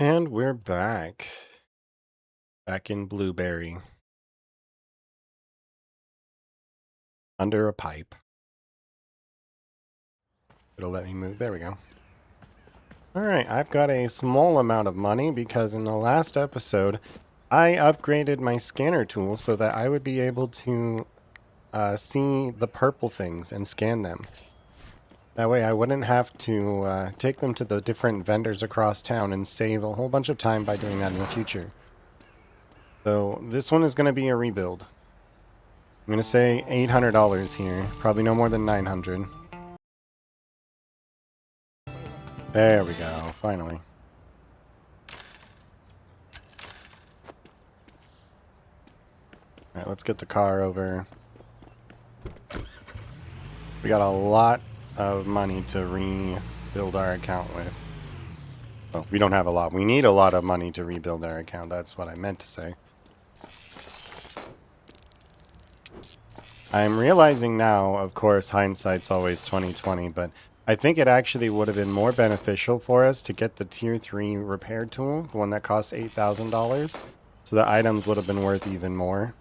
And we're back. Back in Blueberry. Under a pipe. It'll let me move. There we go. Alright, I've got a small amount of money because in the last episode, I upgraded my scanner tool so that I would be able to see the purple things and scan them. That way I wouldn't have to take them to the different vendors across town and save a whole bunch of time by doing that in the future. So this one is going to be a rebuild. I'm going to say $800 here. Probably no more than 900. There we go, finally. Alright, let's get the car over. We got a lot of money to rebuild our account with. Well, we don't have a lot. We need a lot of money to rebuild our account. That's what I meant to say. I'm realizing now, of course, hindsight's always 20/20, but I think it actually would have been more beneficial for us to get the tier 3 repair tool, the one that costs $8,000, so the items would have been worth even more.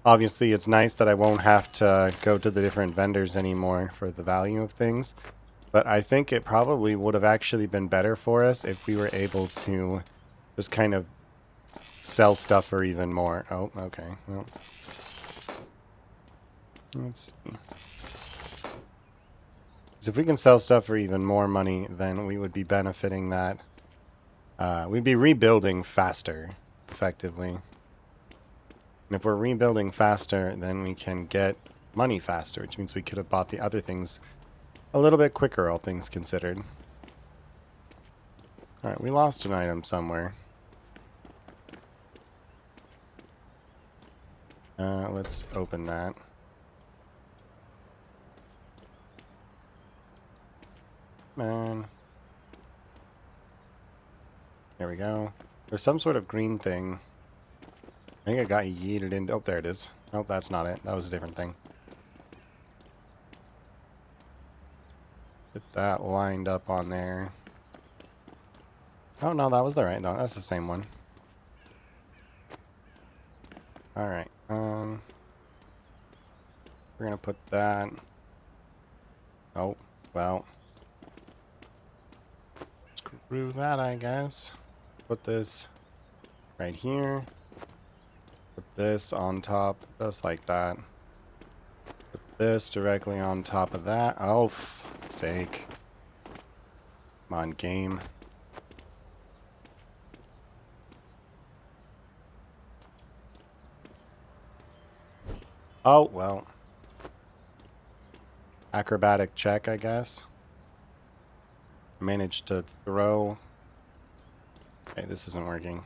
Obviously, it's nice that I won't have to go to the different vendors anymore for the value of things, but I think it probably would have actually been better for us if we were able to just kind of sell stuff for even more. Oh, okay. Well, let's see. 'Cause if we can sell stuff for even more money, then we would be benefiting that. We'd be rebuilding faster, effectively. And if we're rebuilding faster, then we can get money faster, which means we could have bought the other things a little bit quicker, all things considered. Alright, we lost an item somewhere. Let's open that. Man. There we go. There's some sort of green thing. I think it got yeeted in. Oh, there it is. Nope, that's not it. That was a different thing. Get that lined up on there. Oh, no, that was the right. No, that's the same one. Alright. We're gonna put that. Oh, well. Screw that, I guess. Put this right here. Put this on top, just like that. Put this directly on top of that. Oh, for sake. Come on, game. Oh, well. Acrobatic check, I guess. Managed to throw. Okay, this isn't working.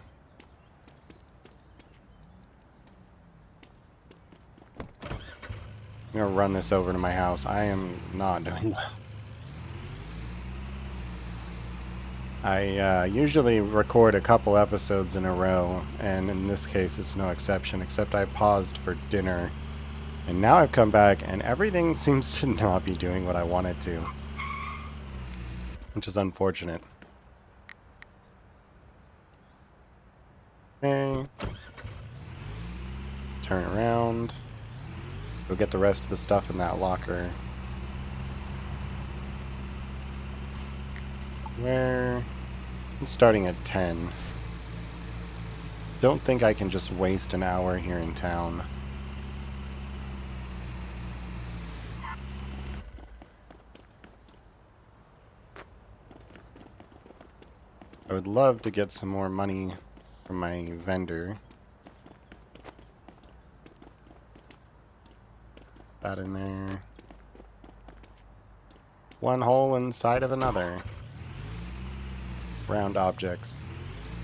I'm gonna run this over to my house. I am not doing well. I usually record a couple episodes in a row, and in this case it's no exception, except I paused for dinner. And now I've come back, and everything seems to not be doing what I want it to. Which is unfortunate. Okay. Turn around. Go get the rest of the stuff in that locker. Where? I'm starting at 10. Don't think I can just waste an hour here in town. I would love to get some more money from my vendor. That in there. One hole inside of another. Round objects.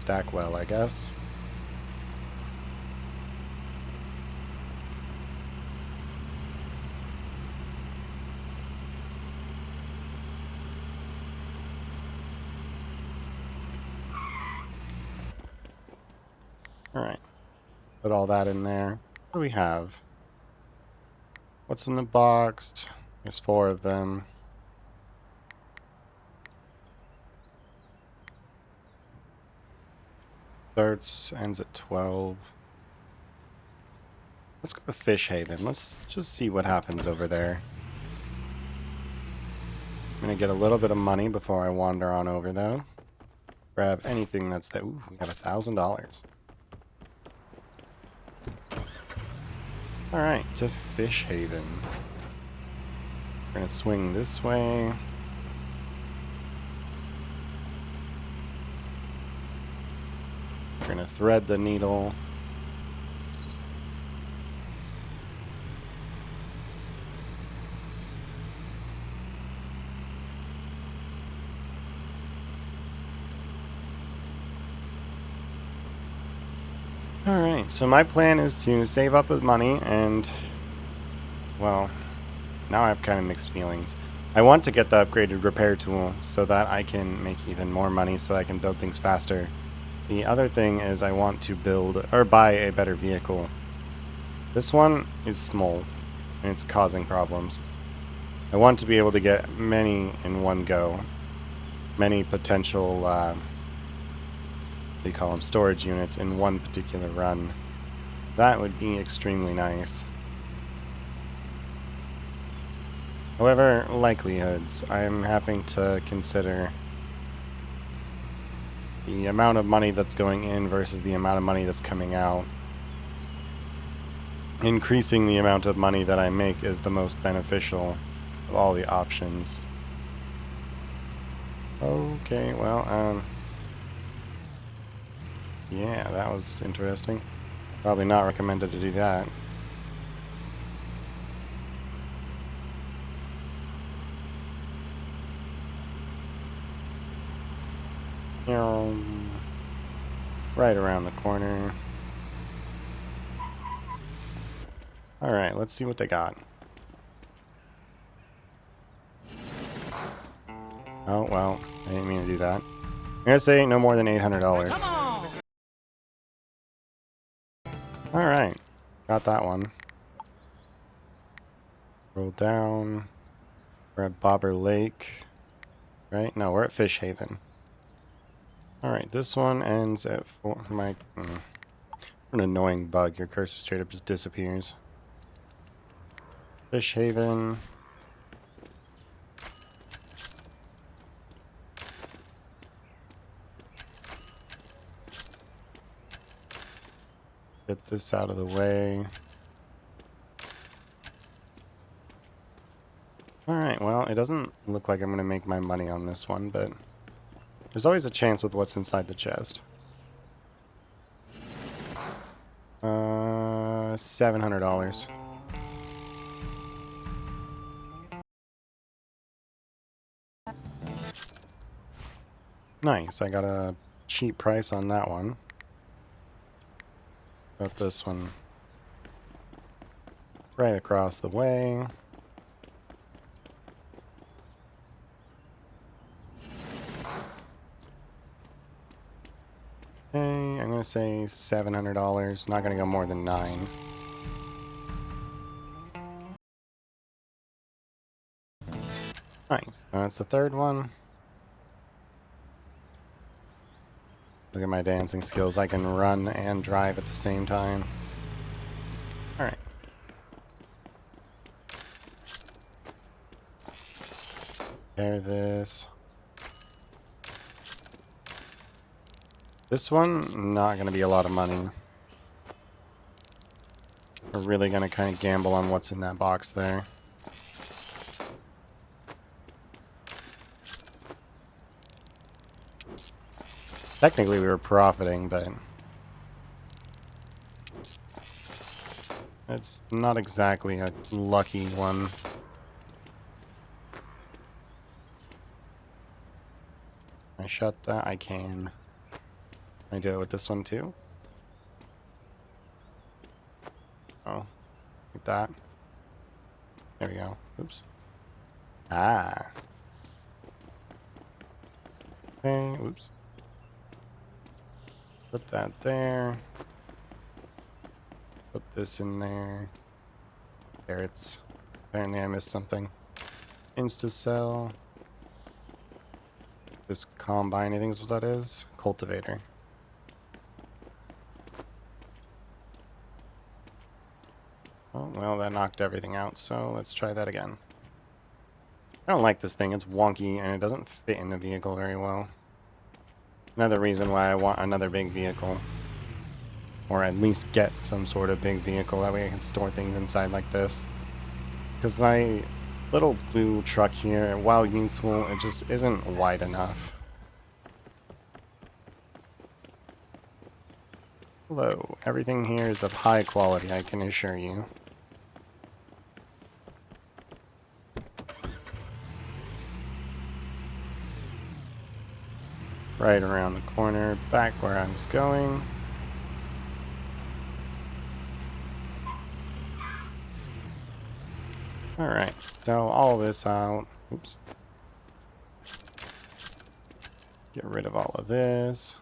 Stack well, I guess. Alright. Put all that in there. What do we have? What's in the box? There's 4 of them. I ends at 12. Let's go to Fish Haven. Let's just see what happens over there. I'm gonna get a little bit of money before I wander on over, though. Grab anything that's there. Ooh, we got $1,000. Alright, to Fish Haven. We're gonna swing this way. We're gonna thread the needle. Alright, so my plan is to save up with money and, well, now I have kind of mixed feelings. I want to get the upgraded repair tool so that I can make even more money so I can build things faster. The other thing is I want to build or buy a better vehicle. This one is small and it's causing problems. I want to be able to get many in one go. Many potential, what do you call them, storage units in one particular run. That would be extremely nice. However, likelihoods, I'm having to consider the amount of money that's going in versus the amount of money that's coming out. Increasing the amount of money that I make is the most beneficial of all the options. Okay, well, yeah, that was interesting. Probably not recommended to do that. Right around the corner. Alright, let's see what they got. Oh, well, I didn't mean to do that. I'm gonna say no more than $800. Alright, got that one. Roll down. We're at Bobber Lake. Right? No, we're at Fish Haven. Alright, this one ends at 4. An annoying bug. Your cursor straight up just disappears. Fish Haven. Get this out of the way. Alright, well, it doesn't look like I'm going to make my money on this one, but there's always a chance with what's inside the chest. $700. Nice, I got a cheap price on that one. Got this one right across the way. Okay, I'm gonna say $700. Not gonna go more than 9. Nice. That's the third one. Look at my dancing skills. I can run and drive at the same time. Alright. Repair this. This one, not going to be a lot of money. We're really going to kind of gamble on what's in that box there. Technically, we were profiting, but it's not exactly a lucky one. Can I shut that? I can. Can I do it with this one too? Oh, like that. There we go. Oops. Ah. Okay, oops. Put that there. Put this in there. Carrots. Apparently I missed something. Insta-cell. This combine, I think is what that is. Cultivator. Oh, well, that knocked everything out, so let's try that again. I don't like this thing. It's wonky, and it doesn't fit in the vehicle very well. Another reason why I want another big vehicle. Or at least get some sort of big vehicle. That way I can store things inside like this. Because my little blue truck here, while useful, it just isn't wide enough. Hello. Everything here is of high quality, I can assure you. Right around the corner, back where I was going. Alright, sell all this out. Oops. Get rid of all of this.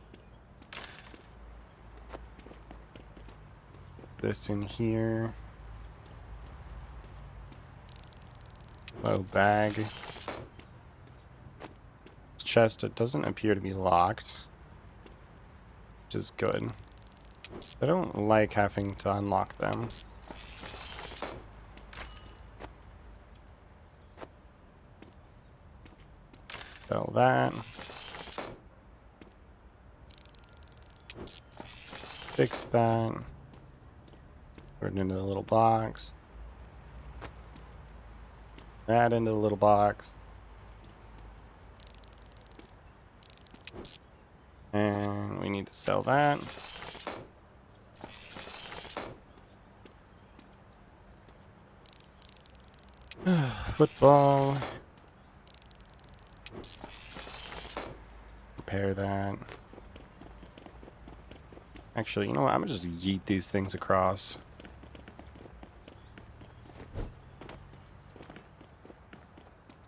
This in here. Low bag. This chest, it doesn't appear to be locked. Which is good. I don't like having to unlock them. Sell that. Fix that. Put it into the little box. That into the little box. And we need to sell that. Football. Repair that. Actually, you know what? I'm gonna just yeet these things across.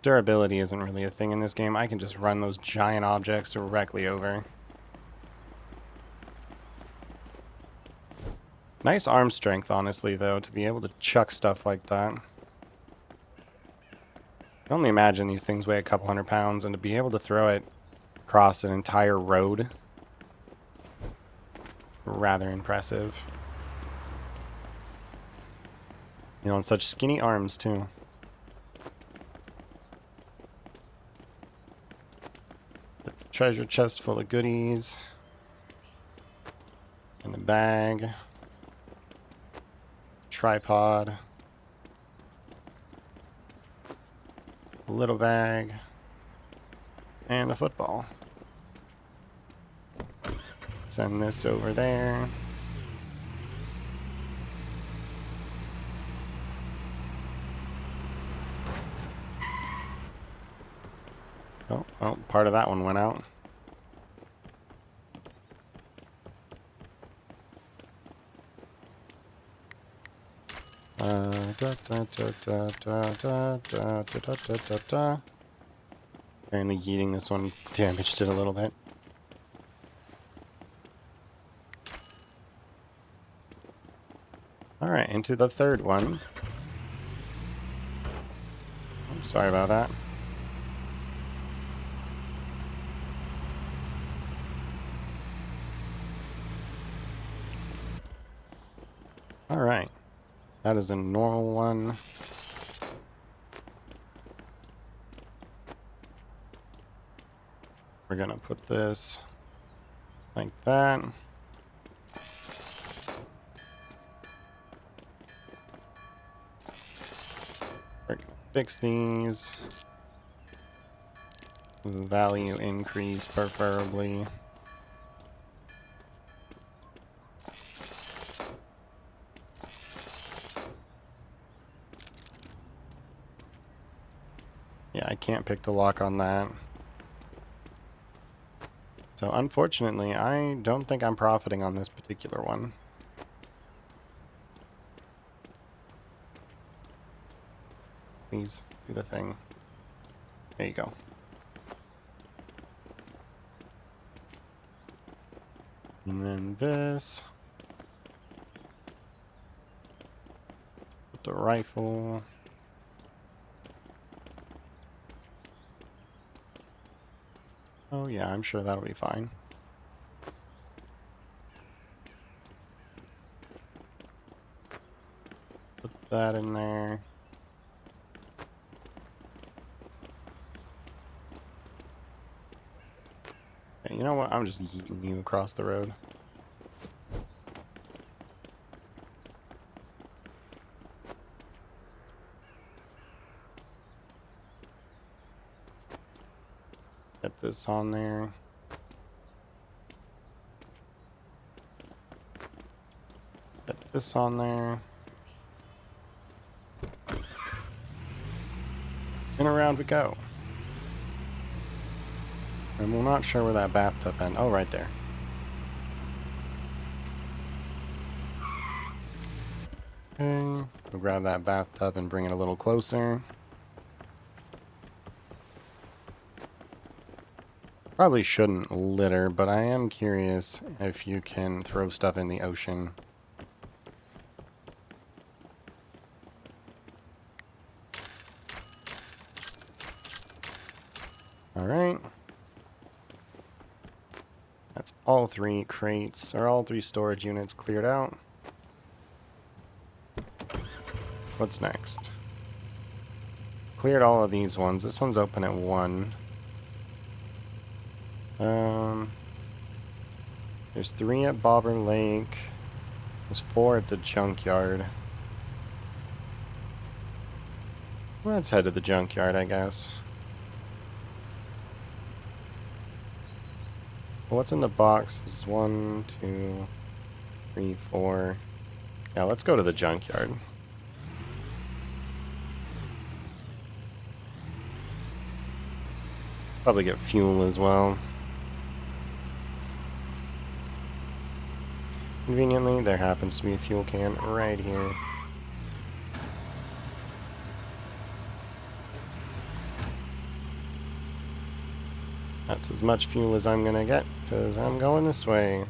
Durability isn't really a thing in this game. I can just run those giant objects directly over. Nice arm strength, honestly, though, to be able to chuck stuff like that. I can only imagine these things weigh a couple 100 pounds, and to be able to throw it across an entire road, rather impressive. You know, and such skinny arms, too. The treasure chest full of goodies. In the bag. Tripod. A little bag. And a football. Send this over there. Oh, part of that one went out. Apparently yeeting this one damaged it a little bit. Alright, into the third one. I'm sorry about that. Alright. That is a normal one. We're gonna put this like that. We're gonna fix these. Value increase, preferably. Yeah, I can't pick the lock on that. So unfortunately, I don't think I'm profiting on this particular one. Please do the thing. There you go. And then this. Put the rifle. Oh yeah, I'm sure that'll be fine. Put that in there. Okay, you know what? I'm just yeeting you across the road. Get this on there. Get this on there. And around we go. And we're not sure where that bathtub went. Oh, right there. Okay. We'll grab that bathtub and bring it a little closer. Probably shouldn't litter, but I am curious if you can throw stuff in the ocean. Alright. That's all 3 crates, or all 3 storage units cleared out. What's next? Cleared all of these ones. This one's open at 1. There's 3 at Bobber Lake. There's 4 at the junkyard. Let's head to the junkyard, I guess. What's in the box is 1, 2, 3, 4. Yeah, let's go to the junkyard. Probably get fuel as well. Conveniently, there happens to be a fuel can right here. That's as much fuel as I'm gonna get, because I'm going this way.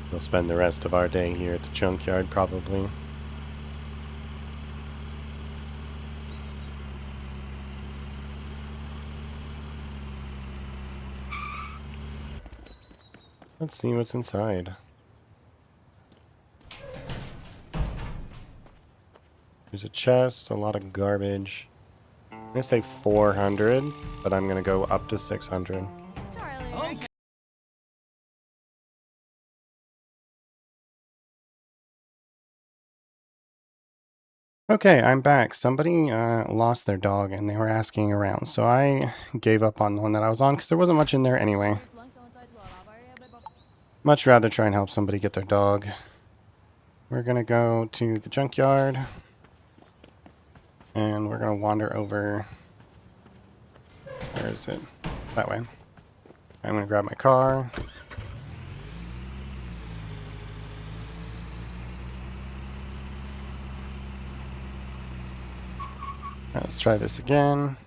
We'll spend the rest of our day here at the junkyard, probably. Let's see what's inside. There's a chest, a lot of garbage. I'm gonna say 400, but I'm gonna go up to 600. Okay, I'm back. Somebody lost their dog and they were asking around, so I gave up on the one that I was on because there wasn't much in there anyway. Much rather try and help somebody get their dog. We're gonna go to the junkyard and we're gonna wander over. Where is it? That way. I'm gonna grab my car. Let's try this again.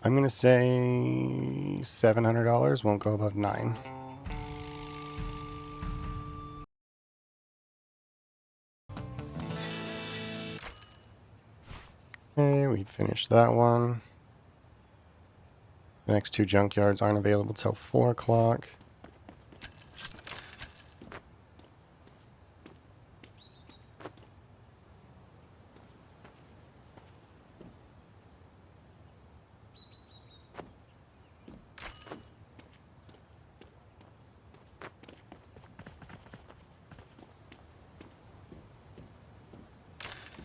I'm gonna say $700, won't go above 9. Okay, we finished that one. The next 2 junkyards aren't available till 4 o'clock.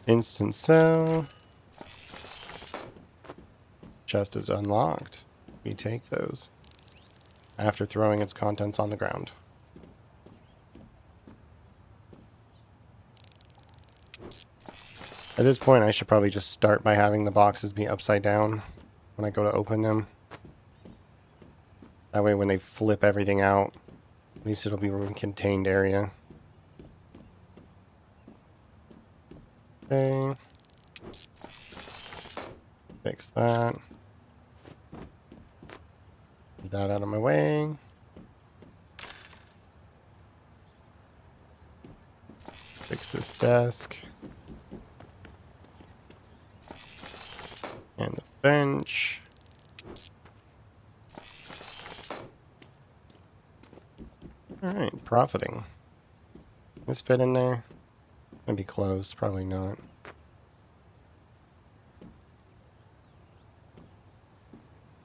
Instant sell. Chest is unlocked. We take those after throwing its contents on the ground. At this point, I should probably just start by having the boxes be upside down when I go to open them. That way when they flip everything out, at least it'll be in a contained area. Okay. Fix that. Get that out of my way. Fix this desk. And the bench. Alright, profiting. This fit in there? Maybe closed, probably not.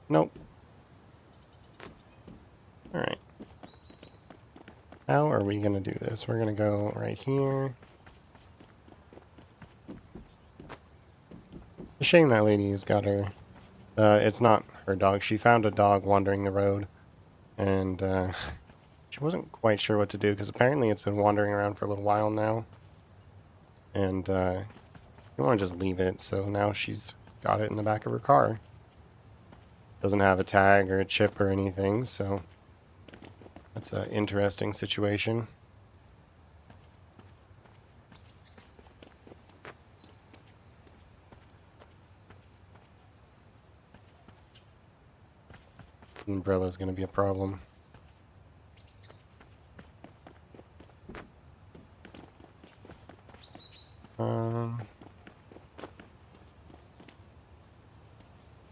Nope. Alright. How are we going to do this? We're going to go right here. It's a shame that lady's got her... it's not her dog. She found a dog wandering the road. And she wasn't quite sure what to do because apparently it's been wandering around for a little while now. And you want to just leave it. So now she's got it in the back of her car. Doesn't have a tag or a chip or anything, so that's an interesting situation. Umbrella's going to be a problem.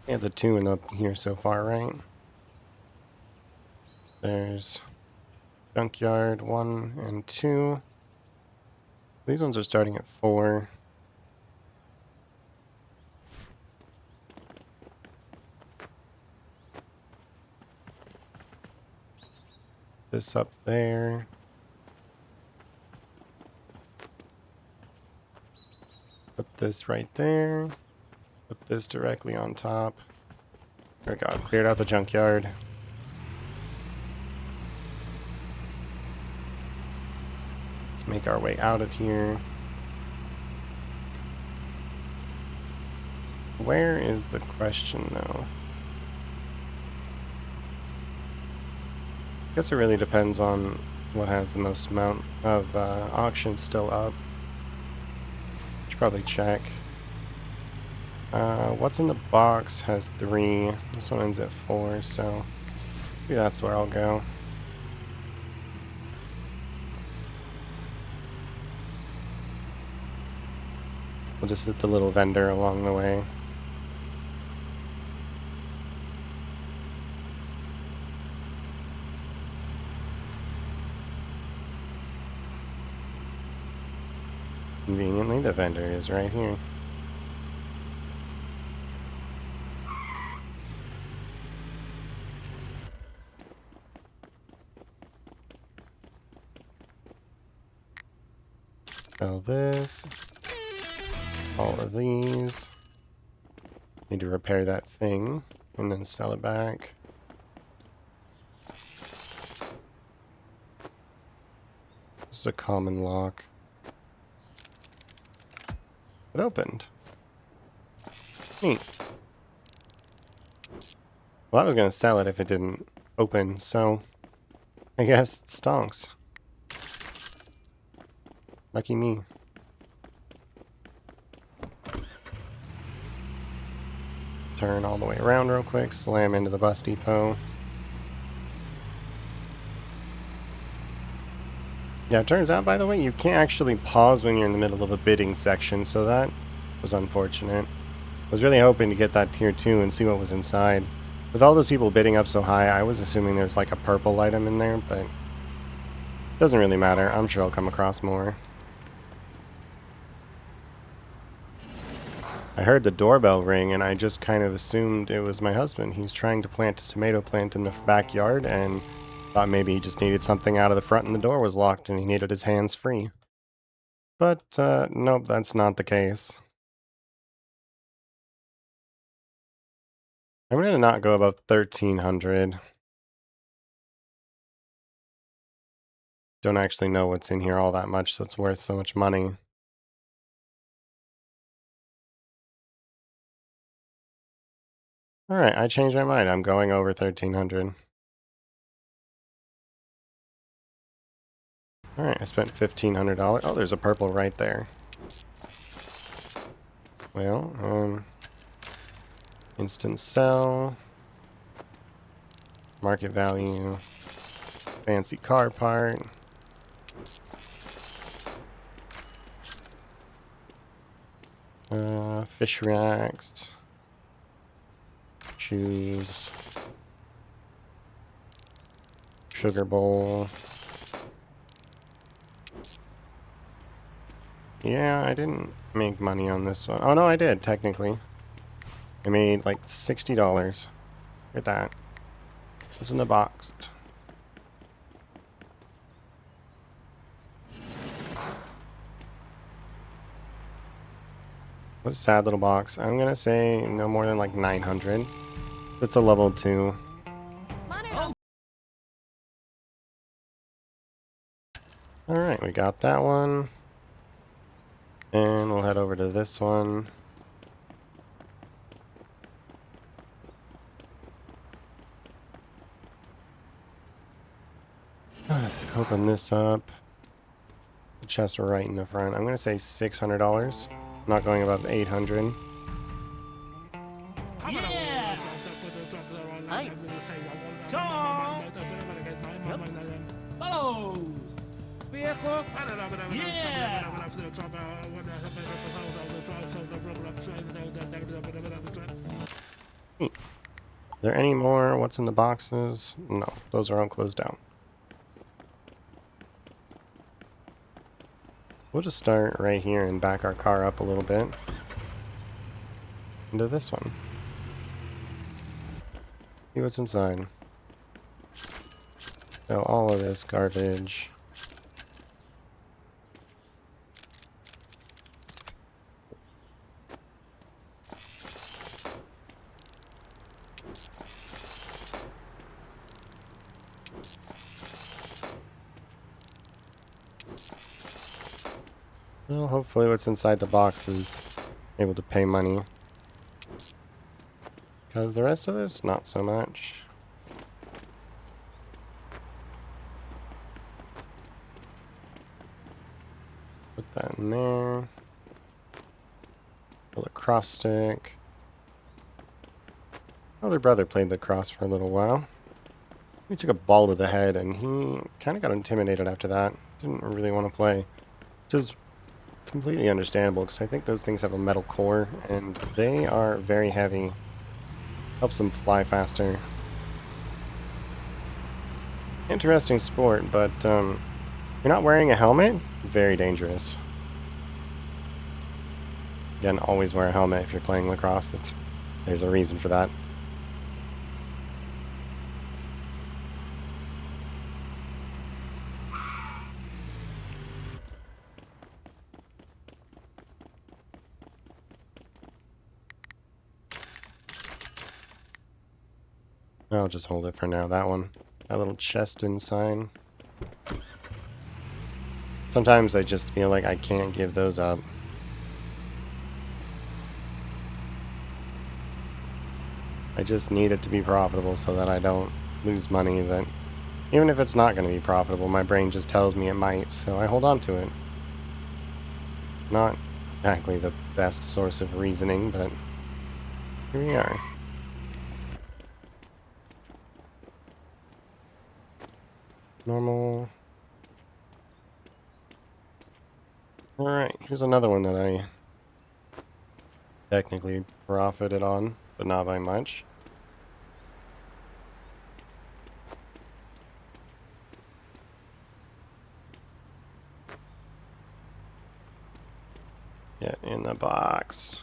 Yeah, the two and up here so far, right? There's junkyard 1 and 2. These ones are starting at 4. This up there. Put this right there. Put this directly on top. There we go. Cleared out the junkyard. Let's make our way out of here. Where is the question, though? I guess it really depends on what has the most amount of auctions still up. Should probably check. What's in the box has 3. This one ends at 4, so maybe that's where I'll go. We'll just hit the little vendor along the way. Conveniently, the vendor is right here. Sell this. All of these. Need to repair that thing and then sell it back. This is a common lock. It opened. Neat. Well, I was going to sell it if it didn't open, so I guess it stonks. Lucky me. Turn all the way around real quick, slam into the bus depot. Yeah, it turns out, by the way, you can't actually pause when you're in the middle of a bidding section, so that was unfortunate. I was really hoping to get that tier 2 and see what was inside. With all those people bidding up so high, I was assuming there's like a purple item in there, but it doesn't really matter. I'm sure I'll come across more. I heard the doorbell ring and I just kind of assumed it was my husband. He's trying to plant a tomato plant in the backyard and thought maybe he just needed something out of the front and the door was locked and he needed his hands free. But, nope, that's not the case. I'm gonna not go above 1,300. Don't actually know what's in here all that much that's worth so much money. Alright, I changed my mind. I'm going over 1,300. Alright, I spent $1,500. Oh, there's a purple right there. Well, instant sell. Market value. Fancy car part. Fish racks. Shoes. Sugar bowl. Yeah, I didn't make money on this one. Oh, no, I did, technically. I made like $60. Look at that. What's in the box? What a sad little box. I'm gonna say no more than like 900. It's a level 2. Alright, we got that one. And we'll head over to this one. Open this up. The chest right in the front. I'm gonna say $600. Not going above 800. Yeah! Hi. Come on! Oh! Vehicle? Yeah! Are there any more? What's in the boxes? No, those are all closed out. We'll just start right here and back our car up a little bit into this one. See what's inside. So all of this garbage. Well, hopefully what's inside the box is able to pay money. Because the rest of this, not so much. Put that in there. A lacrosse stick. Other brother played lacrosse for a little while. He took a ball to the head and he kind of got intimidated after that. Didn't really want to play. Which is completely understandable because I think those things have a metal core and they are very heavy. Helps them fly faster. Interesting sport, but you're not wearing a helmet? Very dangerous. Again, always wear a helmet if you're playing lacrosse. There's a reason for that. I'll just hold it for now, that one. That little chest inside. Sometimes I just feel like I can't give those up. I just need it to be profitable so that I don't lose money, but even if it's not going to be profitable, my brain just tells me it might, so I hold on to it. Not exactly the best source of reasoning, but here we are. Normal. Alright, here's another one that I technically profited on, but not by much. Get in the box.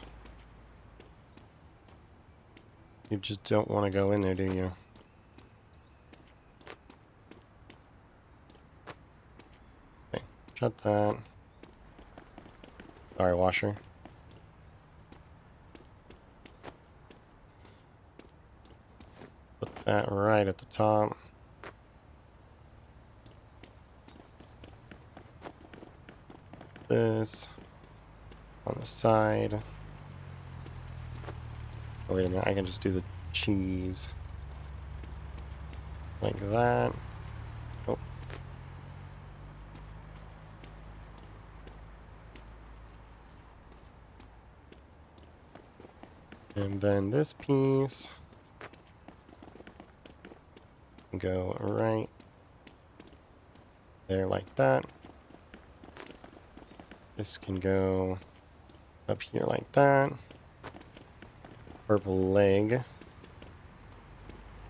You just don't want to go in there, do you? Okay, shut that. Sorry, washer. Put that right at the top. This on the side. Oh, wait a minute, I can just do the cheese. Like that. Oh. And then this piece can go right there like that. This can go up here like that. Purple leg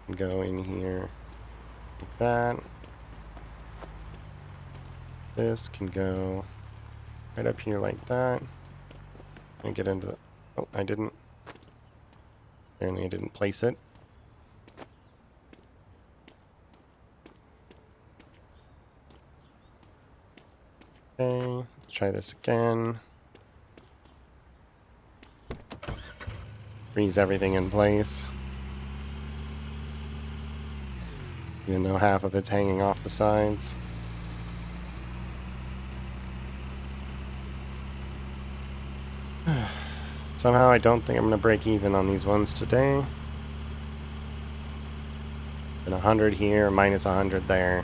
can go in here like that. This can go right up here like that. And get into the... Oh, I didn't. Apparently I didn't place it. Okay, let's try this again. Freeze everything in place. Even though half of it's hanging off the sides. Somehow I don't think I'm going to break even on these ones today. And 100 here, minus 100 there.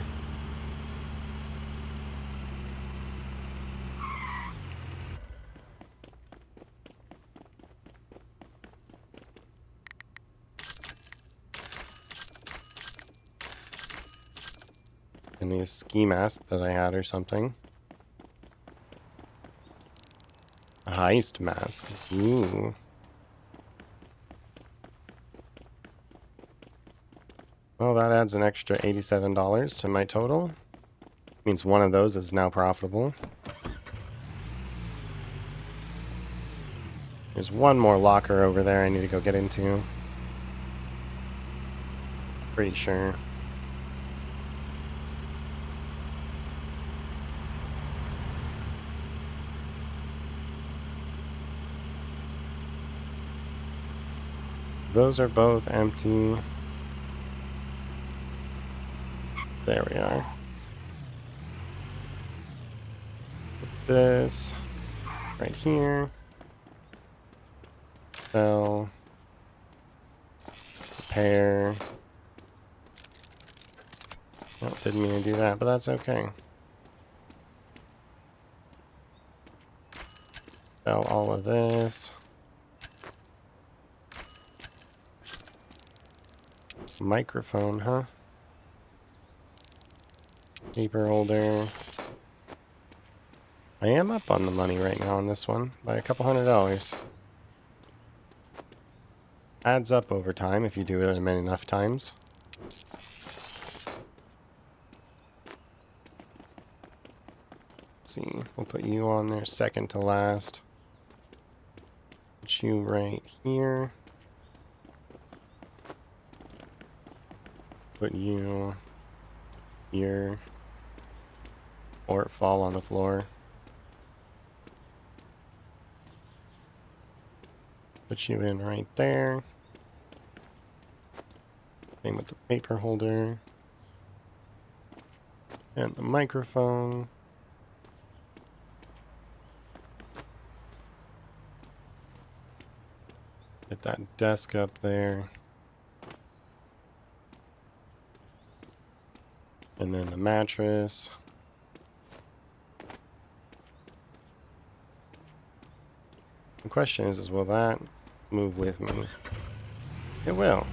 And the ski mask that I had or something. A heist mask. Ooh. Well, that adds an extra $87 to my total. Means one of those is now profitable. There's one more locker over there I need to go get into. Pretty sure. Those are both empty. There we are. Put this right here. Sell. Repair. Oh, didn't mean to do that, but that's okay. Sell all of this. Microphone, huh? Paper holder. I am up on the money right now on this one by a couple $100. Adds up over time if you do it many enough times. Let's see, we'll put you on there second to last. Put you right here. Put you here. Or fall on the floor. Put you in right there. Same with the paper holder. And the microphone. Get that desk up there. And then the mattress. The question is will that move with me? It will.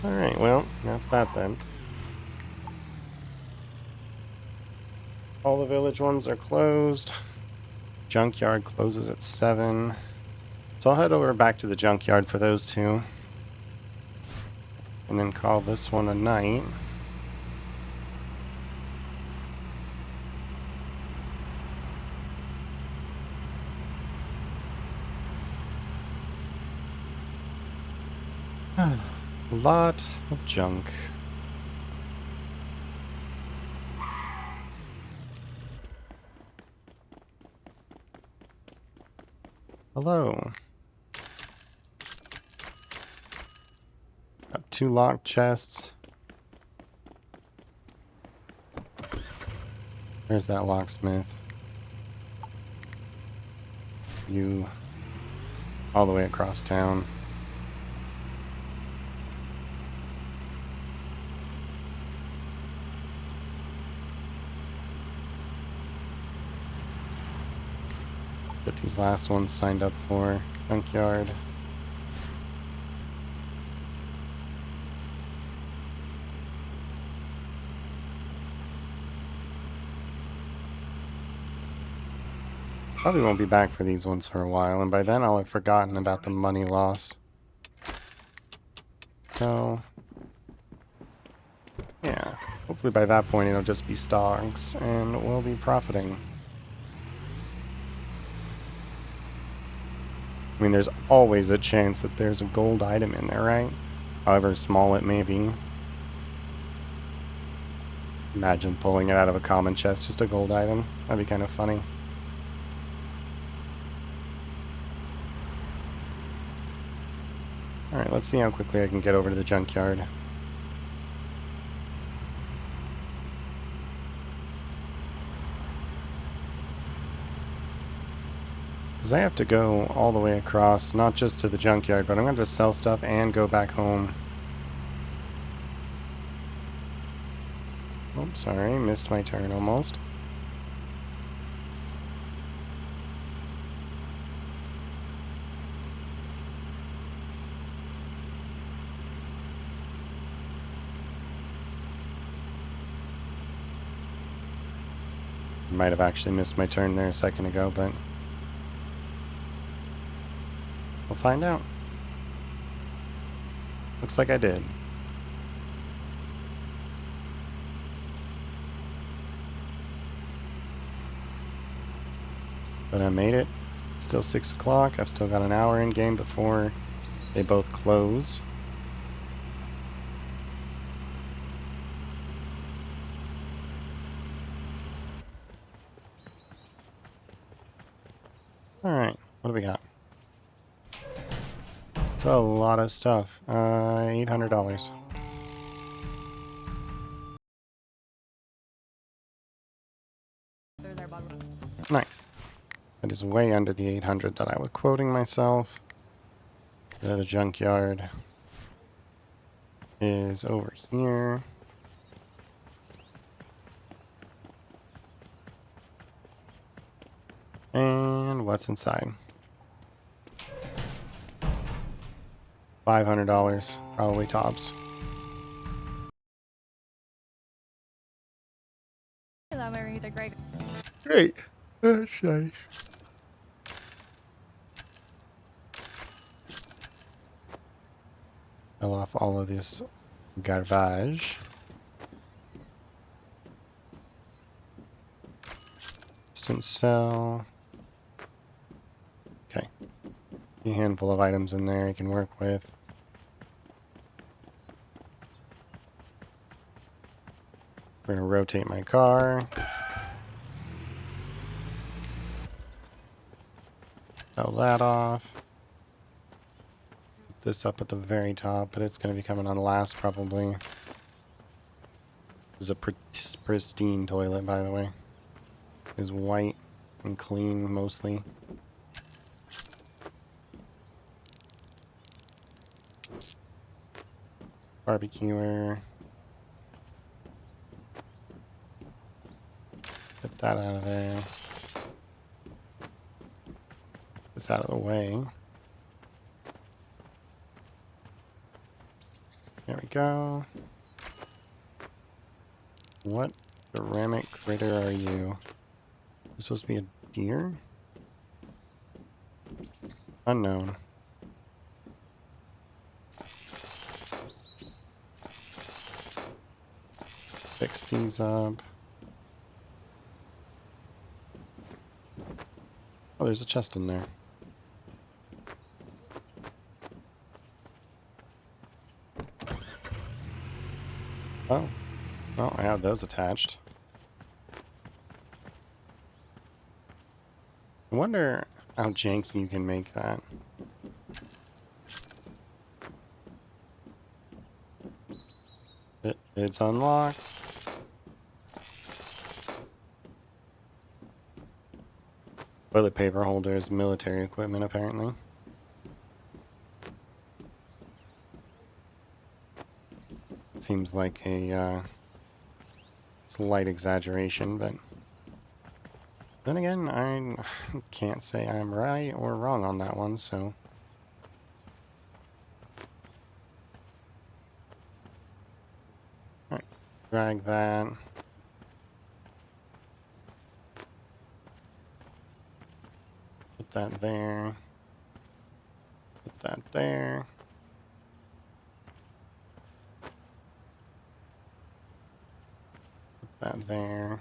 Alright, well, that's that then. All the village ones are closed. Junkyard closes at 7. So I'll head over back to the junkyard for those two. And then call this one a night. A lot of junk. Hello. Got 2 locked chests. There's that locksmith. You all the way across town. Get these last ones signed up for. Junkyard. Probably won't be back for these ones for a while, and by then I'll have forgotten about the money loss. So, yeah. Hopefully by that point it'll just be stocks, and we'll be profiting. I mean, there's always a chance that there's a gold item in there, right? However small it may be. Imagine pulling it out of a common chest, just a gold item. That'd be kind of funny. Alright, let's see how quickly I can get over to the junkyard. Because I have to go all the way across, not just to the junkyard, but I'm going to sell stuff and go back home. Oops, sorry, missed my turn almost. Might have actually missed my turn there a second ago, but we'll find out. Looks like I did. But I made it. It's still 6 o'clock. I've still got an hour in game before they both close. Alright, what do we got? It's a lot of stuff. $800. Nice. That is way under the 800 that I was quoting myself. The junkyard is over here. And what's inside? $500, probably tops. Great. That's nice. Fill off all of this garbage. Instant sell. Okay. A handful of items in there you can work with. We're going to rotate my car. Sell that off. Put this up at the very top, but it's going to be coming on last probably. This is a pristine toilet, by the way. It's white and clean, mostly. Barbecuer. Get that out of there. This out of the way. There we go. What ceramic critter are you? You're supposed to be a deer? Unknown. Fix these up. Oh, there's a chest in there. Oh. Well, I have those attached. I wonder how janky you can make that. It's unlocked. Toilet paper holders, military equipment, apparently. Seems like a slight exaggeration, but then again, I can't say I'm right or wrong on that one, so. Alright, drag that. that there. Put that there. Put that there.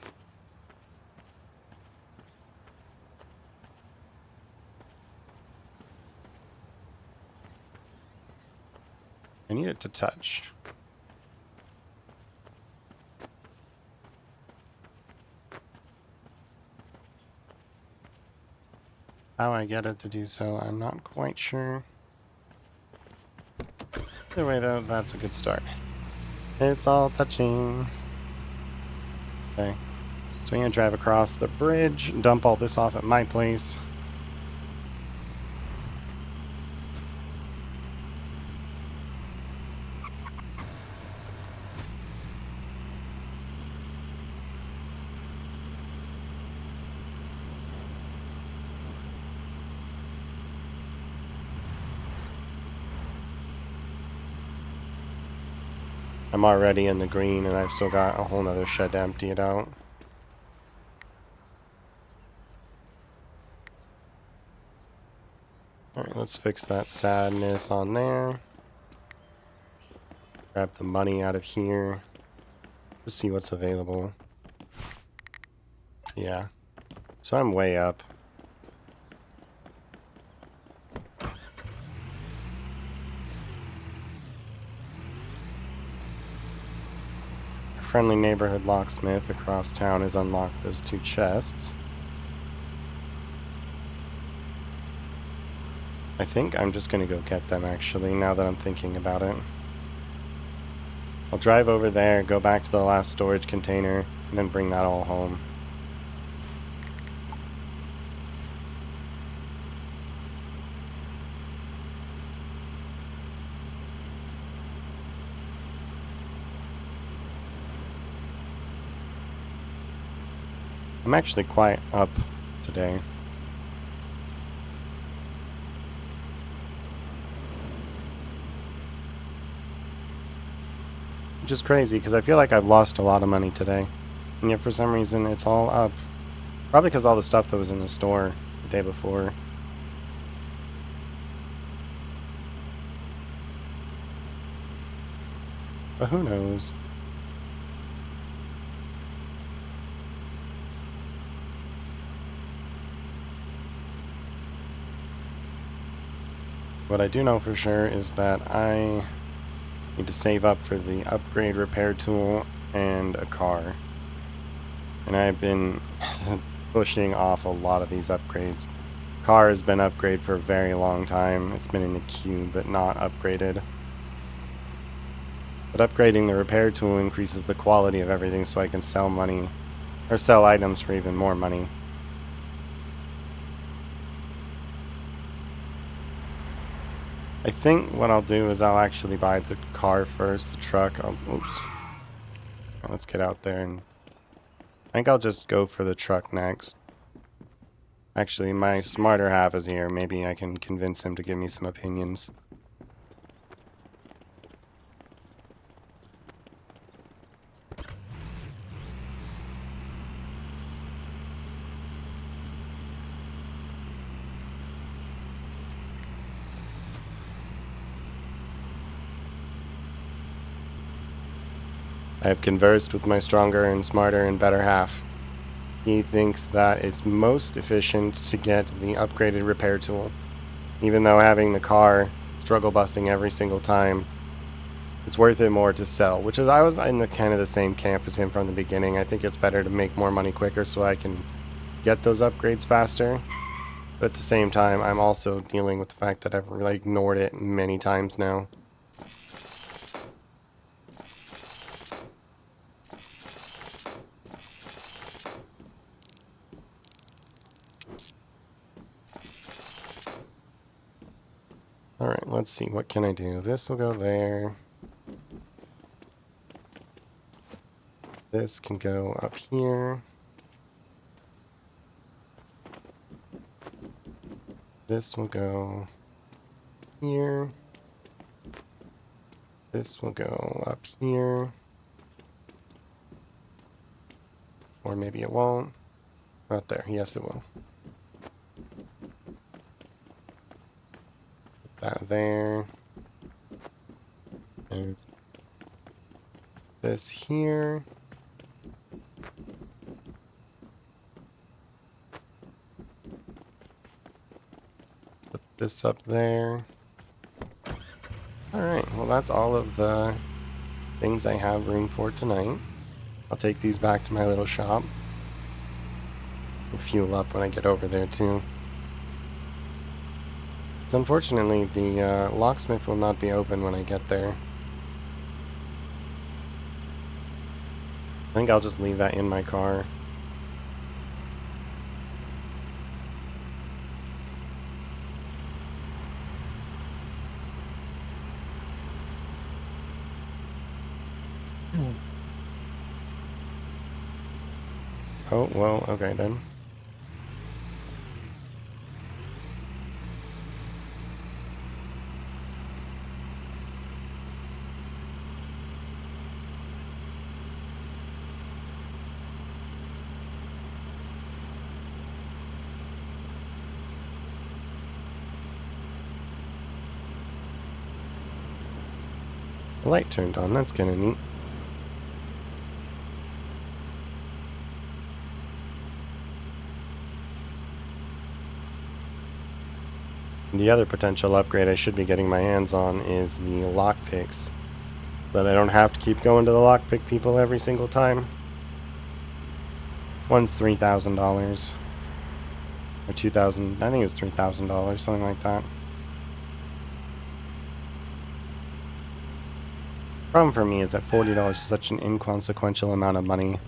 I need it to touch. How I get it to do so, I'm not quite sure. Either way, though, that's a good start. It's all touching. Okay. So we're going to drive across the bridge, dump all this off at my place. I'm already in the green, and I've still got a whole nother shed to empty it out. Alright, let's fix that sadness on there. Grab the money out of here. Just see what's available. Yeah. So I'm way up. A friendly neighborhood locksmith across town has unlocked those 2 chests. I think I'm just gonna go get them, actually, now that I'm thinking about it. I'll drive over there, go back to the last storage container, and then bring that all home. I'm actually quite up today. Which is crazy, because I feel like I've lost a lot of money today. And yet for some reason it's all up. Probably because all the stuff that was in the store the day before. But who knows? What I do know for sure is that I need to save up for the upgrade repair tool and a car. And I've been pushing off a lot of these upgrades. Car has been upgraded for a very long time. It's been in the queue, but not upgraded. But upgrading the repair tool increases the quality of everything so I can sell money, or sell items for even more money. I think what I'll do is I'll actually buy the car first, the truck. Oops. Let's get out there, and I think I'll just go for the truck next. Actually, my smarter half is here. Maybe I can convince him to give me some opinions. I have conversed with my stronger and smarter and better half. He thinks that it's most efficient to get the upgraded repair tool. Even though having the car struggle busting every single time, it's worth it more to sell. Which is, I was in the kind of the same camp as him from the beginning. I think it's better to make more money quicker so I can get those upgrades faster. But at the same time, I'm also dealing with the fact that I've really ignored it many times now. Alright, let's see. What can I do? This will go there. This can go up here. This will go here. This will go up here. Or maybe it won't. Not there. Yes, it will. that there. And this here. Put this up there. Alright, well that's all of the things I have room for tonight. I'll take these back to my little shop. And fuel up when I get over there too. So unfortunately, the locksmith will not be open when I get there. I think I'll just leave that in my car. Oh, well, okay then. The light turned on, that's kinda neat. The other potential upgrade I should be getting my hands on is the lockpicks. But I don't have to keep going to the lockpick people every single time. One's $3,000. Or $2,000, I think it was $3,000, something like that. Problem for me is that $40 is such an inconsequential amount of money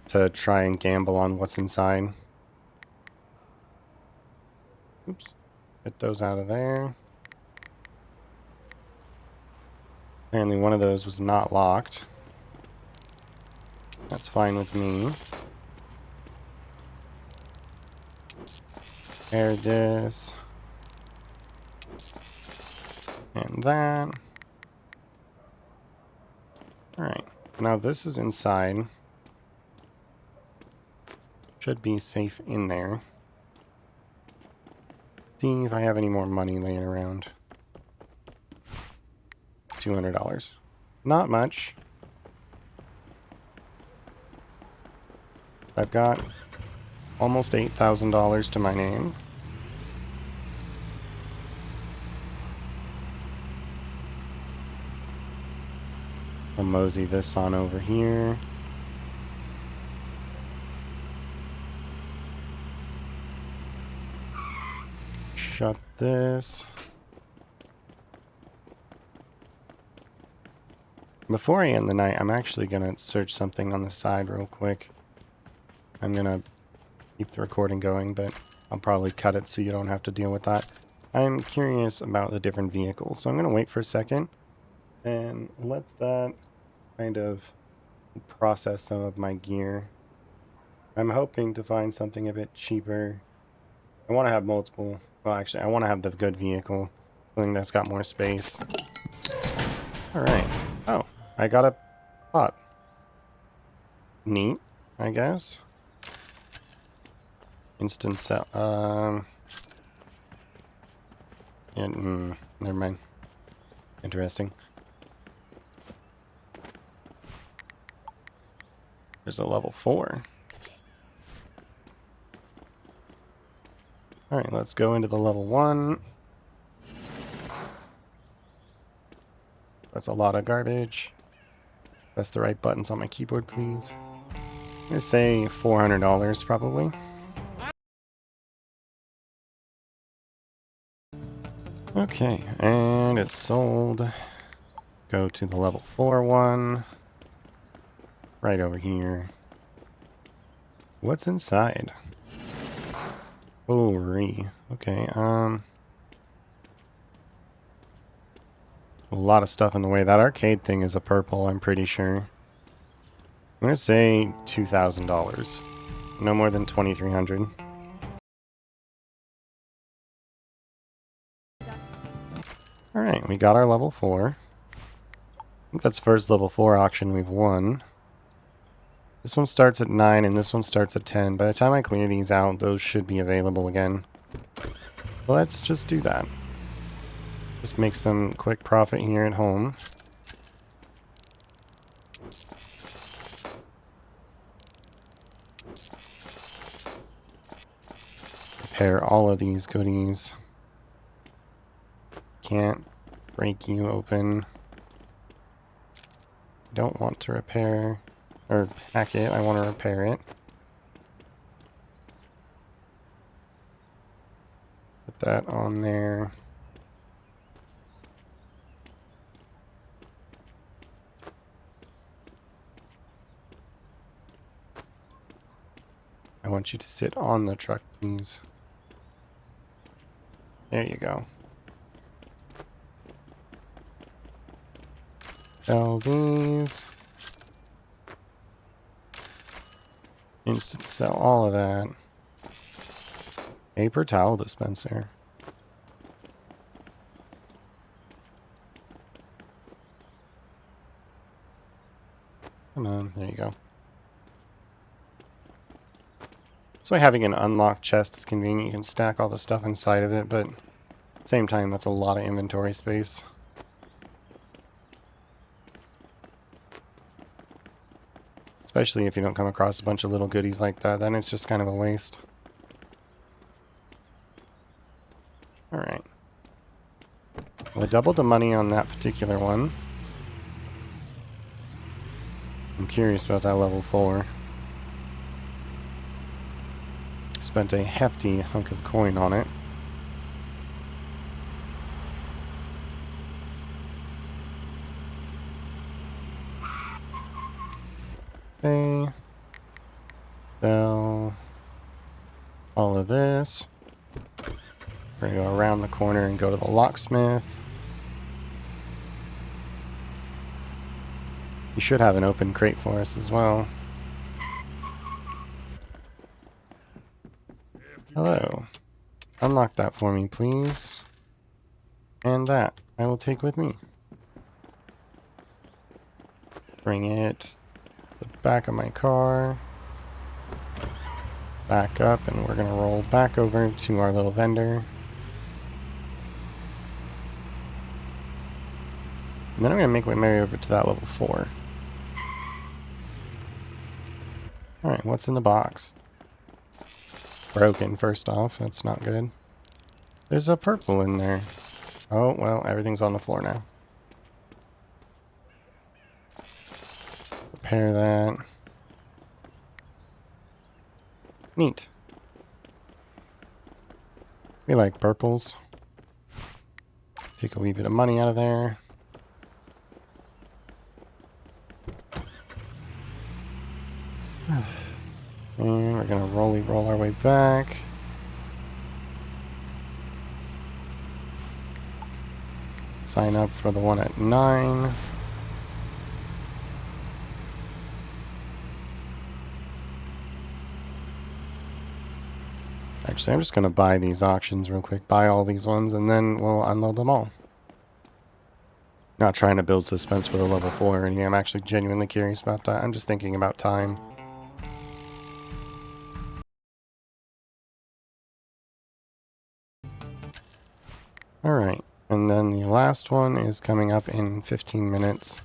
to try and gamble on what's inside. Oops. Get those out of there. Apparently one of those was not locked. That's fine with me. Air this. And that. Alright. Now this is inside. Should be safe in there. See if I have any more money laying around. $200. Not much. I've got almost $8,000 to my name. I'll mosey this on over here. Shut this. Before I end the night, I'm actually going to search something on the side real quick. I'm going to keep the recording going, but I'll probably cut it so you don't have to deal with that. I'm curious about the different vehicles, so I'm going to wait for a second and let that kind of process some of my gear. I'm hoping to find something a bit cheaper. I want to have multiple. Well, actually, I want to have the good vehicle. Something that's got more space. Alright. Oh, I got a pot. Neat, I guess. Instant sell. Yeah, never mind. Interesting. There's a level 4. Alright, let's go into the level 1. That's a lot of garbage. Press the right buttons on my keyboard, please. I'm gonna say $400 probably. Okay, and it's sold. Go to the level 4 one. Right over here. What's inside? Holy. Okay, a lot of stuff in the way. That arcade thing is a purple, I'm pretty sure. I'm gonna say $2,000. No more than $2,300. Alright, we got our level 4. I think that's the first level 4 auction we've won. This one starts at 9 and this one starts at 10. By the time I clear these out, those should be available again. Let's just do that. Just make some quick profit here at home. Repair all of these goodies. Can't break you open. Don't want to repair or hack it. I want to repair it. Put that on there. I want you to sit on the truck, please. There you go. Sell these. Instant sell all of that. Paper towel dispenser. Come on, there you go. That's why having an unlocked chest is convenient. You can stack all the stuff inside of it, but at the same time, that's a lot of inventory space. Especially if you don't come across a bunch of little goodies like that, then it's just kind of a waste. Alright. Well, I doubled the money on that particular one. I'm curious about that level 4. Spent a hefty hunk of coin on it. Okay. Sell all of this. We're gonna go around the corner and go to the locksmith. You should have an open crate for us as well. Hello. Unlock that for me, please. And that I will take with me. Bring it to the back of my car. Back up, and we're gonna roll back over to our little vendor. And then I'm gonna make my way over to that level 4. Alright, what's in the box? Broken, first off. That's not good. There's a purple in there. Oh, well, everything's on the floor now. Repair that. Neat. We like purples. Take a wee bit of money out of there. And we're gonna roll our way back. Sign up for the one at 9. Actually, I'm just gonna buy these auctions real quick. Buy all these ones, and then we'll unload them all. Not trying to build suspense for the level 4 or anything. I'm actually genuinely curious about that. I'm just thinking about time. Alright, and then the last one is coming up in 15 minutes.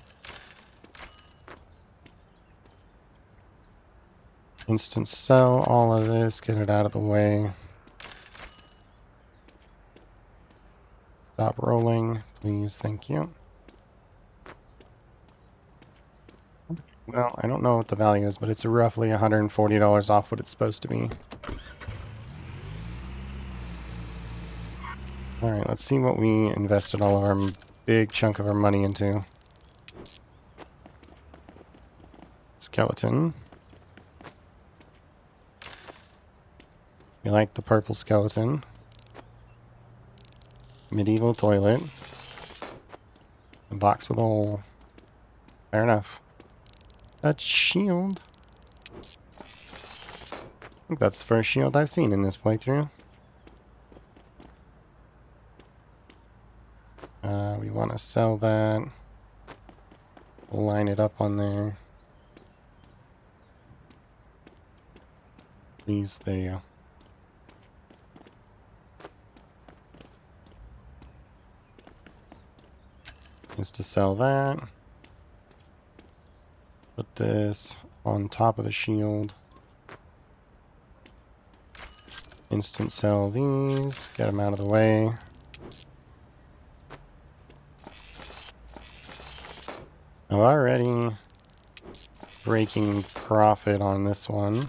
Instant sell all of this, get it out of the way. Stop rolling, please, thank you. Well, I don't know what the value is, but it's roughly $140 off what it's supposed to be. Alright, let's see what we invested all of our big chunk of our money into. Skeleton. We like the purple skeleton. Medieval toilet. A box with a hole. Fair enough. A shield. I think that's the first shield I've seen in this playthrough. We want to sell that. Line it up on there. Please, there you go. is to sell that. Put this on top of the shield. Instant sell these. Get them out of the way. I'm already breaking profit on this one.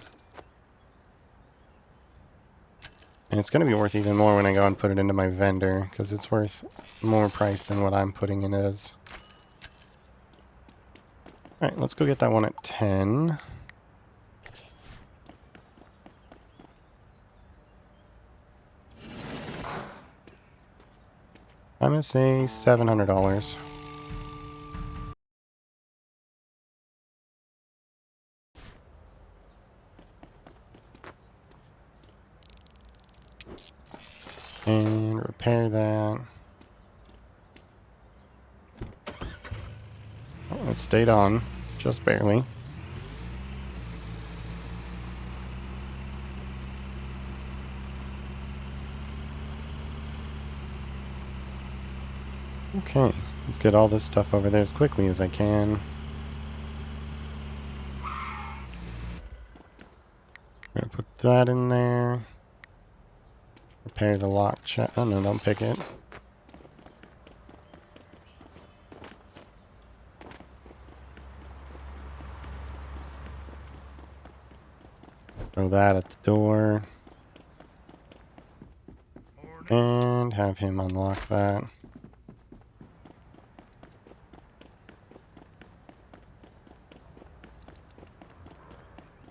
And it's going to be worth even more when I go and put it into my vendor, because it's worth more price than what I'm putting in as. Alright, let's go get that one at 10. I'm going to say $700. And repair that. Oh, it stayed on, just barely. Okay, let's get all this stuff over there as quickly as I can. I'm gonna put that in there. Repair the lock check. Oh no, don't pick it. Throw that at the door. And have him unlock that.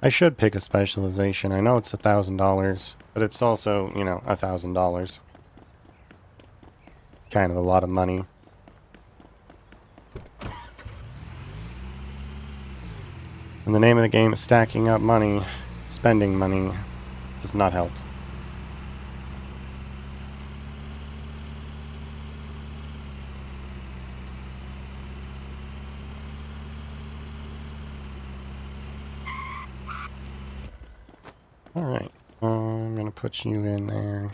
I should pick a specialization. I know it's $1,000, but it's also, you know, $1,000. Kind of a lot of money. And the name of the game is stacking up money. Spending money does not help. Alright, I'm gonna put you in there.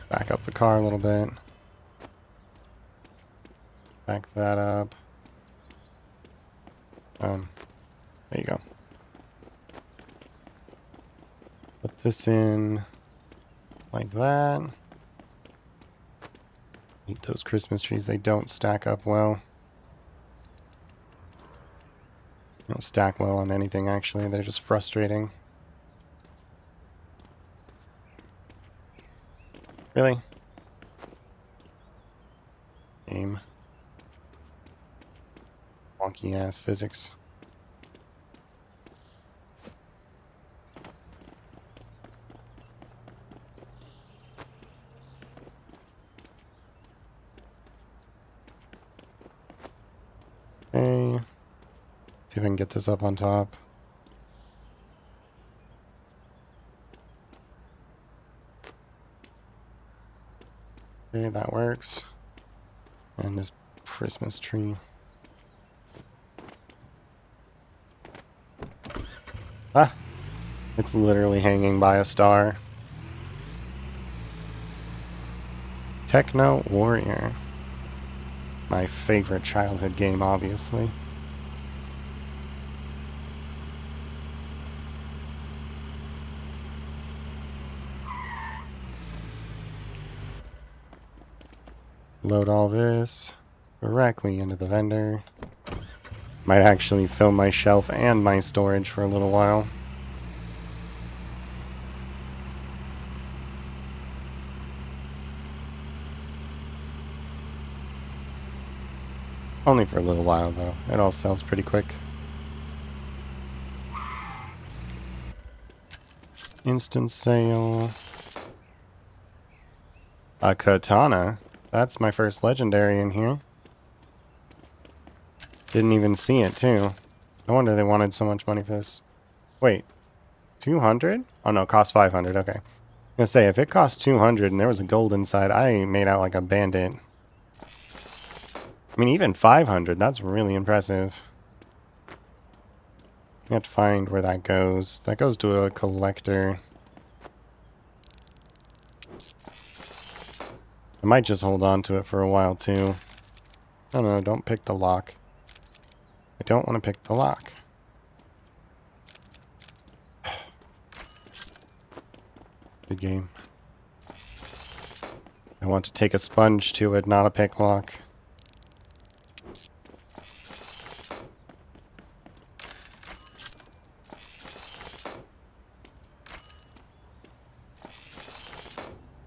Back up the car a little bit. Back that up. There you go. Put this in like that. Eat those Christmas trees, they don't stack up well. They don't stack well on anything, actually. They're just frustrating. Really? Game. Wonky ass physics. Okay. See if I can get this up on top. Okay, that works. And this Christmas tree. Ah! It's literally hanging by a star. Techno Warrior. My favorite childhood game, obviously. Load all this directly into the vendor. Might actually fill my shelf and my storage for a little while. Only for a little while, though. It all sells pretty quick. Instant sale. A katana. That's my first legendary in here. Didn't even see it, too. No wonder they wanted so much money for this. Wait. 200? Oh, no. Cost 500. Okay. I'm gonna say, if it cost 200 and there was a gold inside, I made out like a bandit. I mean, even 500, that's really impressive. You have to find where that goes. That goes to a collector. I might just hold on to it for a while, too. No, no, don't pick the lock. I don't want to pick the lock. Good game. I want to take a sponge to it, not a pick lock.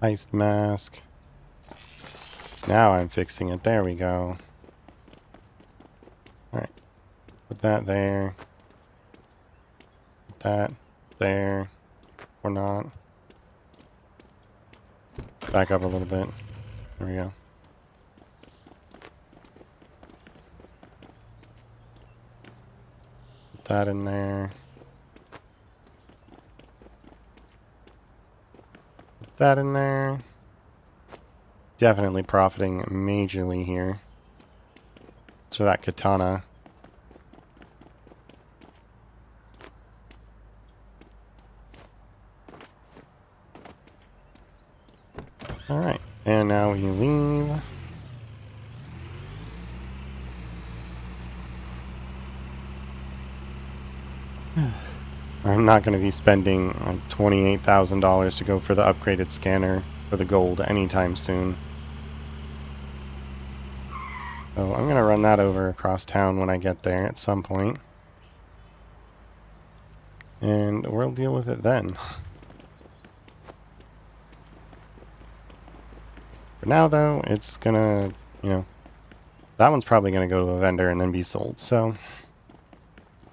Iced mask. Now I'm fixing it. There we go. Alright. Put that there. Put that there. Or not. Back up a little bit. There we go. Put that in there. Put that in there. Definitely profiting majorly here. It's for that katana. Alright, and now we leave. I'm not going to be spending like $28,000 to go for the upgraded scanner for the gold anytime soon. So I'm going to run that over across town when I get there at some point. And we'll deal with it then. For now, though, it's going to, you know, that one's probably going to go to a vendor and then be sold. So,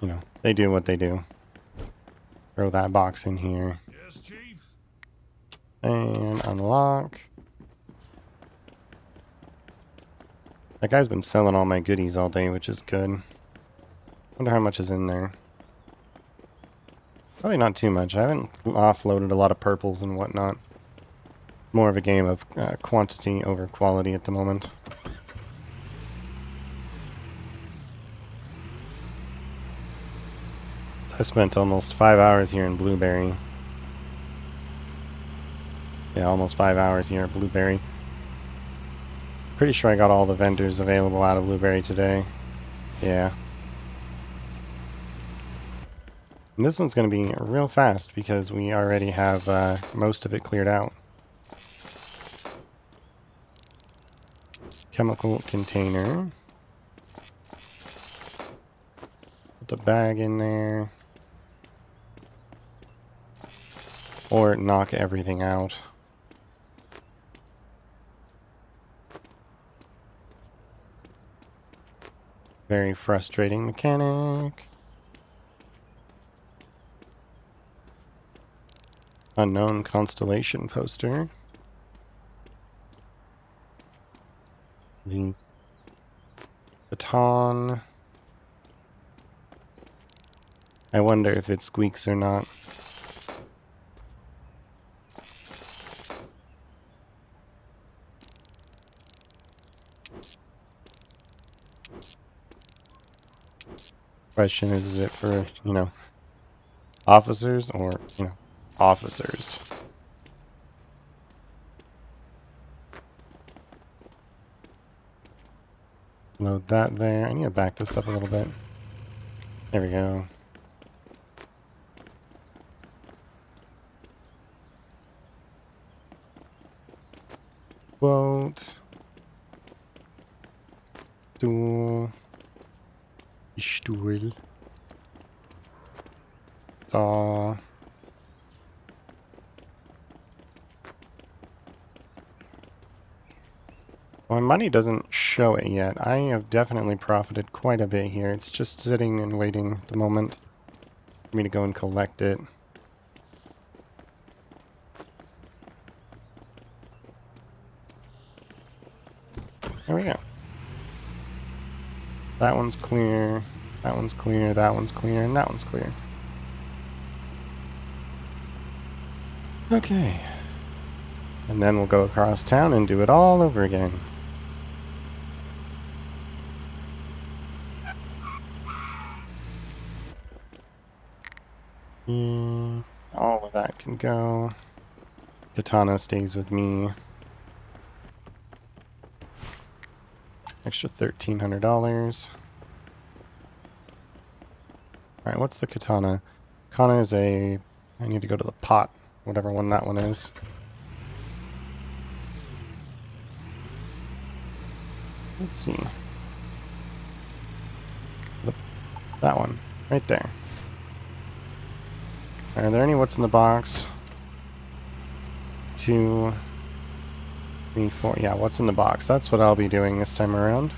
you know, they do what they do. Throw that box in here. Yes, Chief. And unlock. That guy's been selling all my goodies all day, which is good. Wonder how much is in there. Probably not too much. I haven't offloaded a lot of purples and whatnot. More of a game of quantity over quality at the moment. I spent almost 5 hours here in Blueberry. Yeah, almost 5 hours here at Blueberry. Pretty sure I got all the vendors available out of Blueberry today. Yeah. And this one's going to be real fast because we already have most of it cleared out. Chemical container. Put the bag in there. Or knock everything out. Very frustrating mechanic. Unknown constellation poster. The baton. I wonder if it squeaks or not. Question is it for, you know, officers or, you know, officers? Load that there. I need to back this up a little bit. There we go. Quote. Stool. Stuhl. Saw. My money doesn't show it yet. I have definitely profited quite a bit here. It's just sitting and waiting at the moment for me to go and collect it. There we go. That one's clear. That one's clear. That one's clear. And that one's clear. Okay. And then we'll go across town and do it all over again. All of that can go. Katana stays with me. Extra $1,300. Alright, what's the katana? Katana is a... I need to go to the pot, whatever one that one is. Let's see. That one, right there. Are there any what's in the box? 2, 3, 4. Yeah, what's in the box? That's what I'll be doing this time around.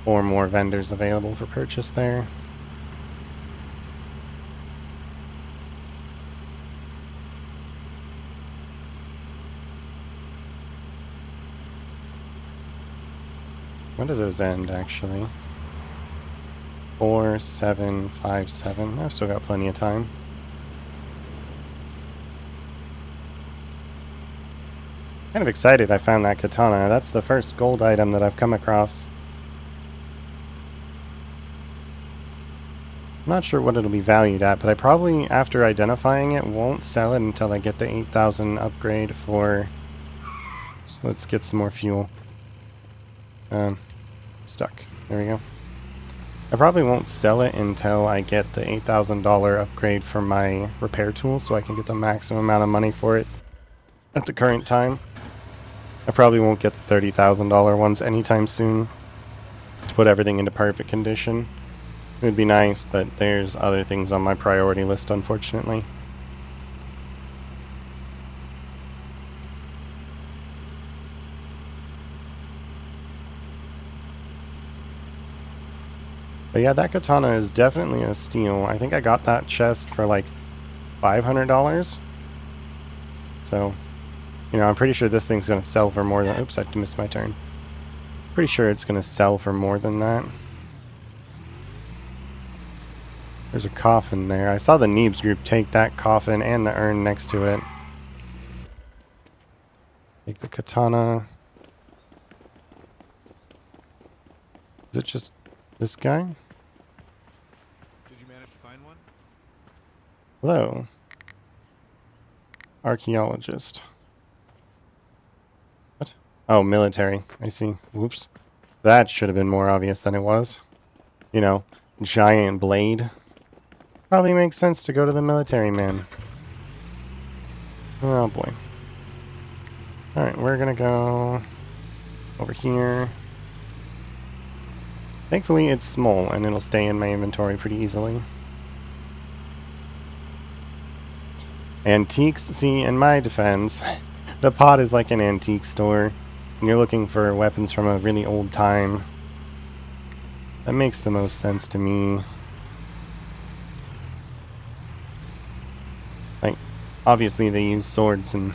4 more vendors available for purchase there. When do those end, actually? 4, 7, 5, 7. I've still got plenty of time. Kind of excited I found that katana. That's the first gold item that I've come across. I'm not sure what it'll be valued at, but I probably, after identifying it, won't sell it until I get the 8,000 upgrade for... So let's get some more fuel. Stuck. There we go. I probably won't sell it until I get the $8,000 upgrade for my repair tool, so I can get the maximum amount of money for it at the current time. I probably won't get the $30,000 ones anytime soon to put everything into perfect condition. It would be nice, but there's other things on my priority list, unfortunately. But yeah, that katana is definitely a steal. I think I got that chest for like $500. So, you know, I'm pretty sure this thing's going to sell for more than... Oops, I missed my turn. Pretty sure it's going to sell for more than that. There's a coffin there. I saw the Neebs group take that coffin and the urn next to it. Take the katana. Is it just this guy? Did you manage to find one? Hello. Archaeologist. What? Oh, military. I see. Whoops. That should have been more obvious than it was. You know, giant blade. Probably makes sense to go to the military man. Oh boy. Alright, we're gonna go over here. Thankfully it's small and it'll stay in my inventory pretty easily. Antiques, see, in my defense, the pot is like an antique store, and you're looking for weapons from a really old time. That makes the most sense to me. Like, obviously they use swords in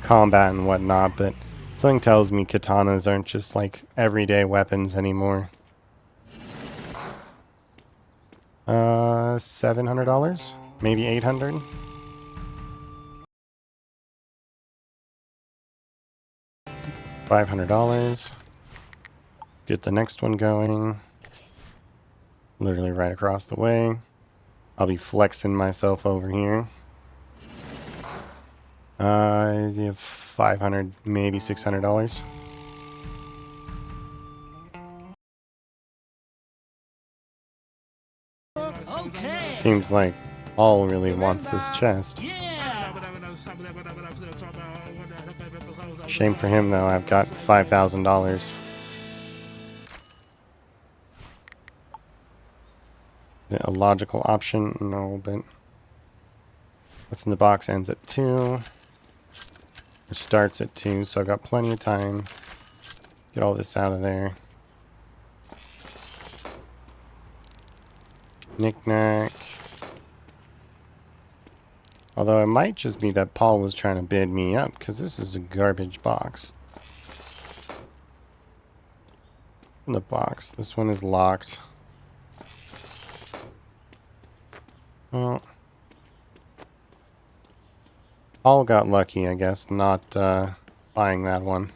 combat and whatnot, but something tells me katanas aren't just like everyday weapons anymore. $700? Maybe $800? $500. Get the next one going. Literally right across the way. I'll be flexing myself over here. You have $500, maybe $600. Okay. Seems like Paul really wants this chest. Yeah. Shame for him though, I've got $5,000. A logical option? No, but what's in the box ends at 2. Or starts at 2, so I've got plenty of time. Get all this out of there. Knick-knack. Although it might just be that Paul was trying to bid me up, because this is a garbage box. In the box. This one is locked. Well, Paul got lucky, I guess, not buying that one.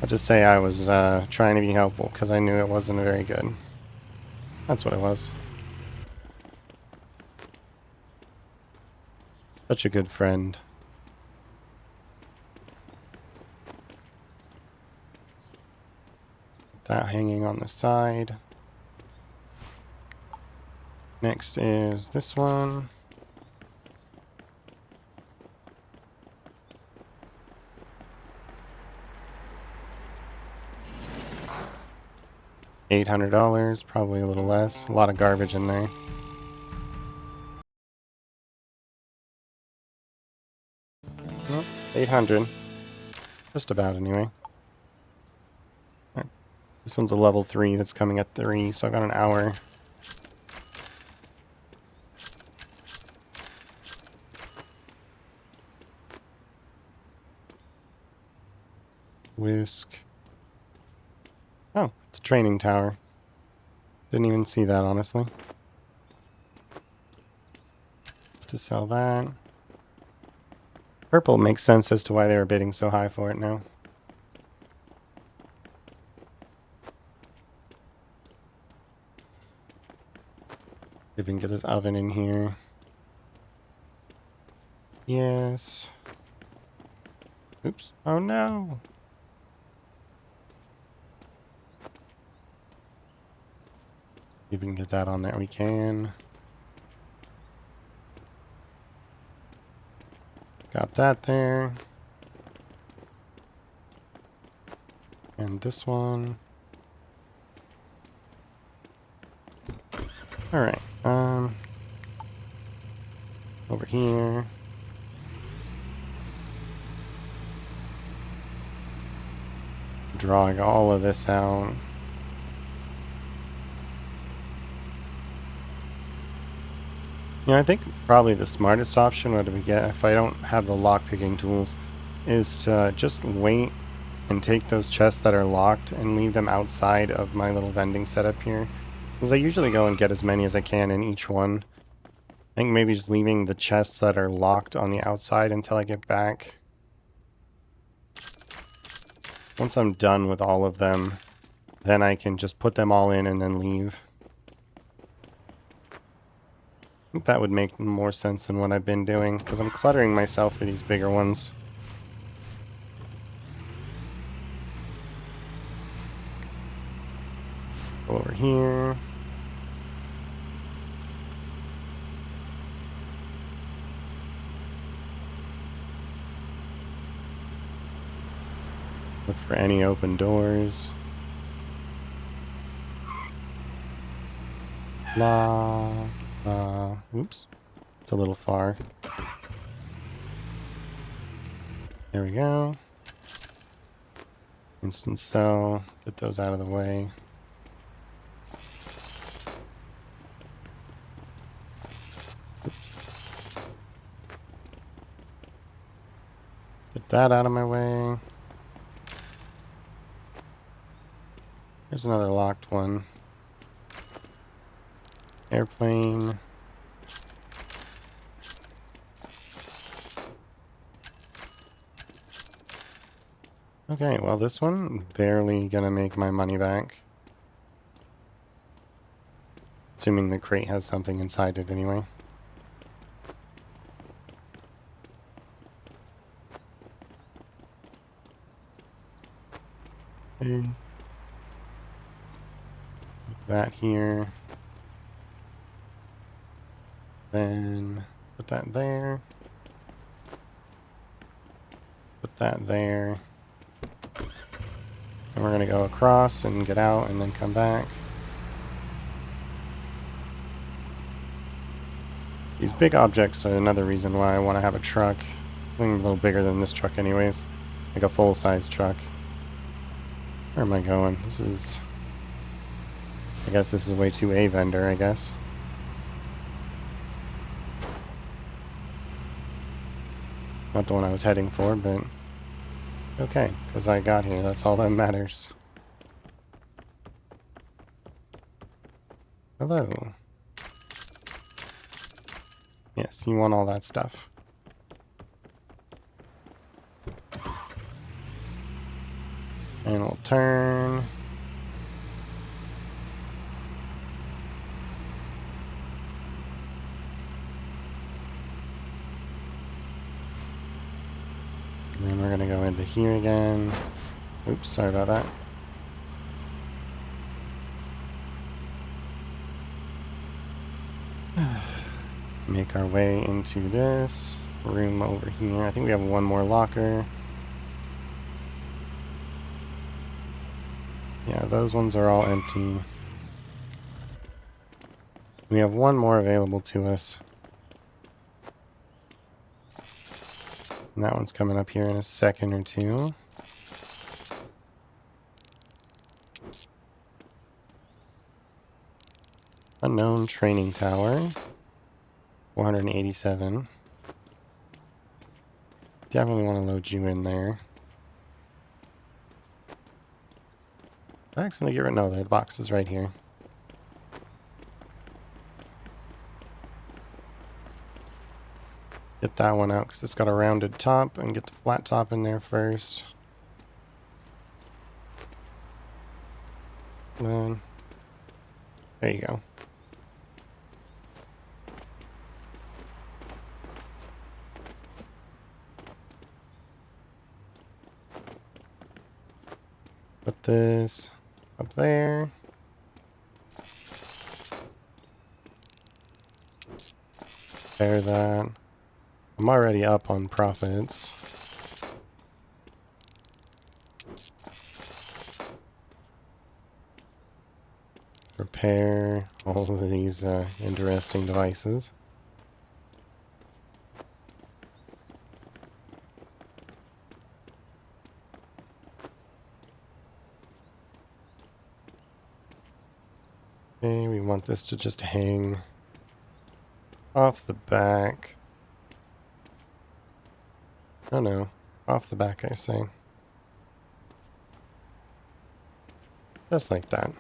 I'll just say I was trying to be helpful, because I knew it wasn't very good. That's what it was. Such a good friend. that hanging on the side. Next is this one. $800, probably a little less. A lot of garbage in there. Well, 800. Just about, anyway. Alright. This one's a level 3 that's coming at 3, so I've got an hour. Whisk. Oh, it's a training tower. Didn't even see that, honestly. Let's to sell that. Purple makes sense as to why they were bidding so high for it now. See if we can get this oven in here. Yes. Oops. Oh no. If we can get that on there, we can. Got that there. And this one. Alright. Over here. Drawing all of this out. I think probably the smartest option would we get if I don't have the lock-picking tools is to just wait and take those chests that are locked and leave them outside of my little vending setup here. Because I usually go and get as many as I can in each one. I think maybe just leaving the chests that are locked on the outside until I get back. Once I'm done with all of them, then I can just put them all in and then leave. I think that would make more sense than what I've been doing, because I'm cluttering myself for these bigger ones. Go over here. Look for any open doors. Oops. It's a little far. There we go. Instant sell. Get those out of the way. Get that out of my way. There's another locked one. Airplane. Okay, well this one, barely gonna make my money back. Assuming the crate has something inside it anyway. Okay. Put that here. Then put that there. Put that there. And we're gonna go across and get out and then come back. These big objects are another reason why I want to have a truck. Something a little bigger than this truck anyways. Like a full-size truck. Where am I going? This is... I guess this is way too a vendor, I guess. Not the one I was heading for, but... okay, because I got here. That's all that matters. Hello. Yes, you want all that stuff. And we'll turn. And then we're gonna go into here again. Oops, sorry about that. Make our way into this room over here. I think we have one more locker. Yeah, those ones are all empty. We have one more available to us. And that one's coming up here in a second or two. Unknown training tower. 487. Definitely want to load you in there. I'm actually gonna get rid. No, the box is right here. Get that one out because it's got a rounded top, and get the flat top in there first. And then, there you go. Put this up there. Repair that. I'm already up on profits. Repair all of these interesting devices. Okay, we want this to just hang off the back. Oh no, off the back I say. Just like that.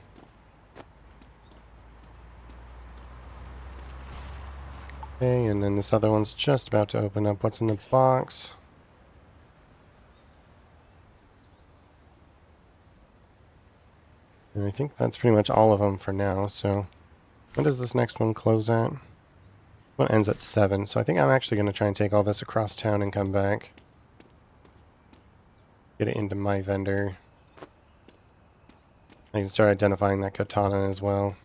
Okay, and then this other one's just about to open up. What's in the box? And I think that's pretty much all of them for now, so when does this next one close at? One ends at 7, so I think I'm actually going to try and take all this across town and come back. Get it into my vendor. I can start identifying that katana as well.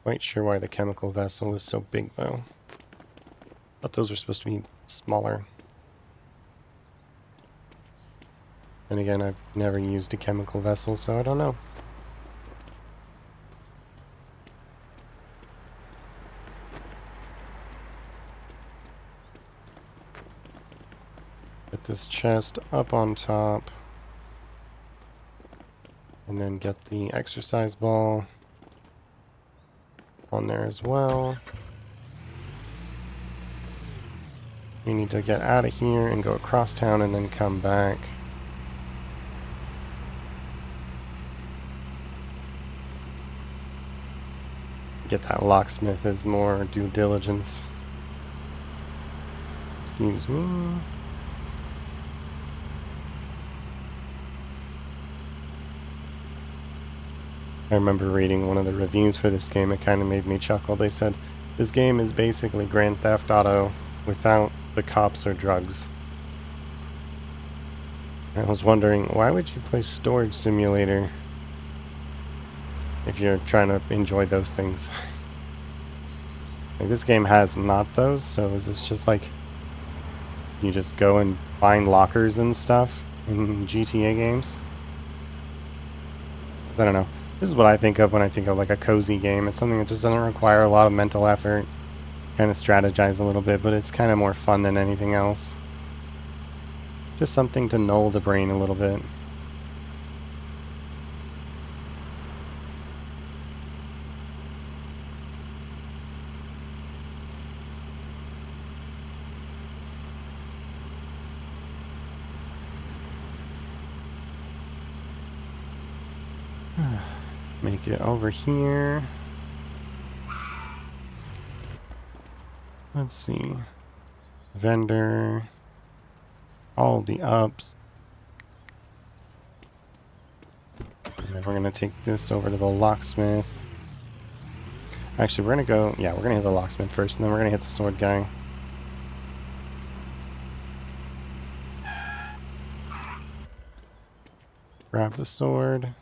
Quite sure why the chemical vessel is so big though. Thought those were supposed to be smaller. And again, I've never used a chemical vessel, so I don't know. Get this chest up on top. And then get the exercise ball on there as well. We need to get out of here and go across town and then come back. Get that locksmith as more due diligence. Excuse me. I remember reading one of the reviews for this game. It kind of made me chuckle. They said, this game is basically Grand Theft Auto without the cops or drugs. I was wondering, why would you play Storage Simulator if you're trying to enjoy those things? Like, this game has not those, so is this just like you just go and find lockers and stuff in GTA games? I don't know. This is what I think of when I think of like a cozy game. It's something that just doesn't require a lot of mental effort. Kind of strategize a little bit, but it's kind of more fun than anything else. Just something to null the brain a little bit. Make it over here. Let's see. Vendor. All the ups. And then we're going to take this over to the locksmith. Actually, we're going to go... Yeah, we're going to hit the locksmith first, and then we're going to hit the sword guy. Grab the sword.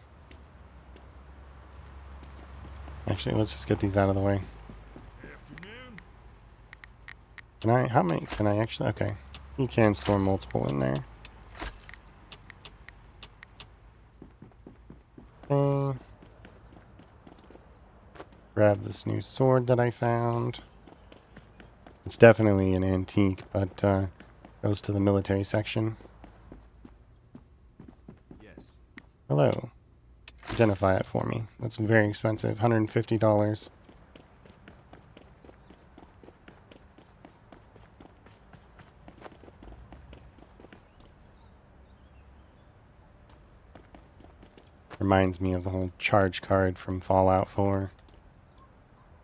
Actually, let's just get these out of the way. Afternoon. Can I, how many, can I actually, okay. You can store multiple in there. Okay. Grab this new sword that I found. It's definitely an antique, but goes to the military section. Yes. Hello. Identify it for me. That's very expensive. $150. Reminds me of the whole charge card from Fallout 4.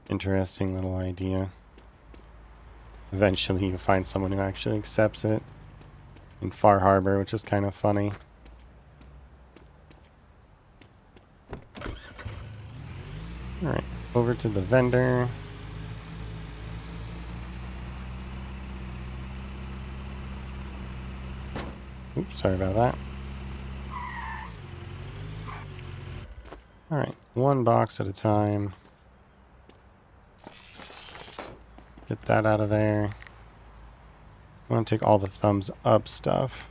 Interesting little idea. Eventually you find someone who actually accepts it in Far Harbor, which is kind of funny. Alright, over to the vendor. Oops, sorry about that. Alright, one box at a time. Get that out of there. I want to take all the thumbs up stuff.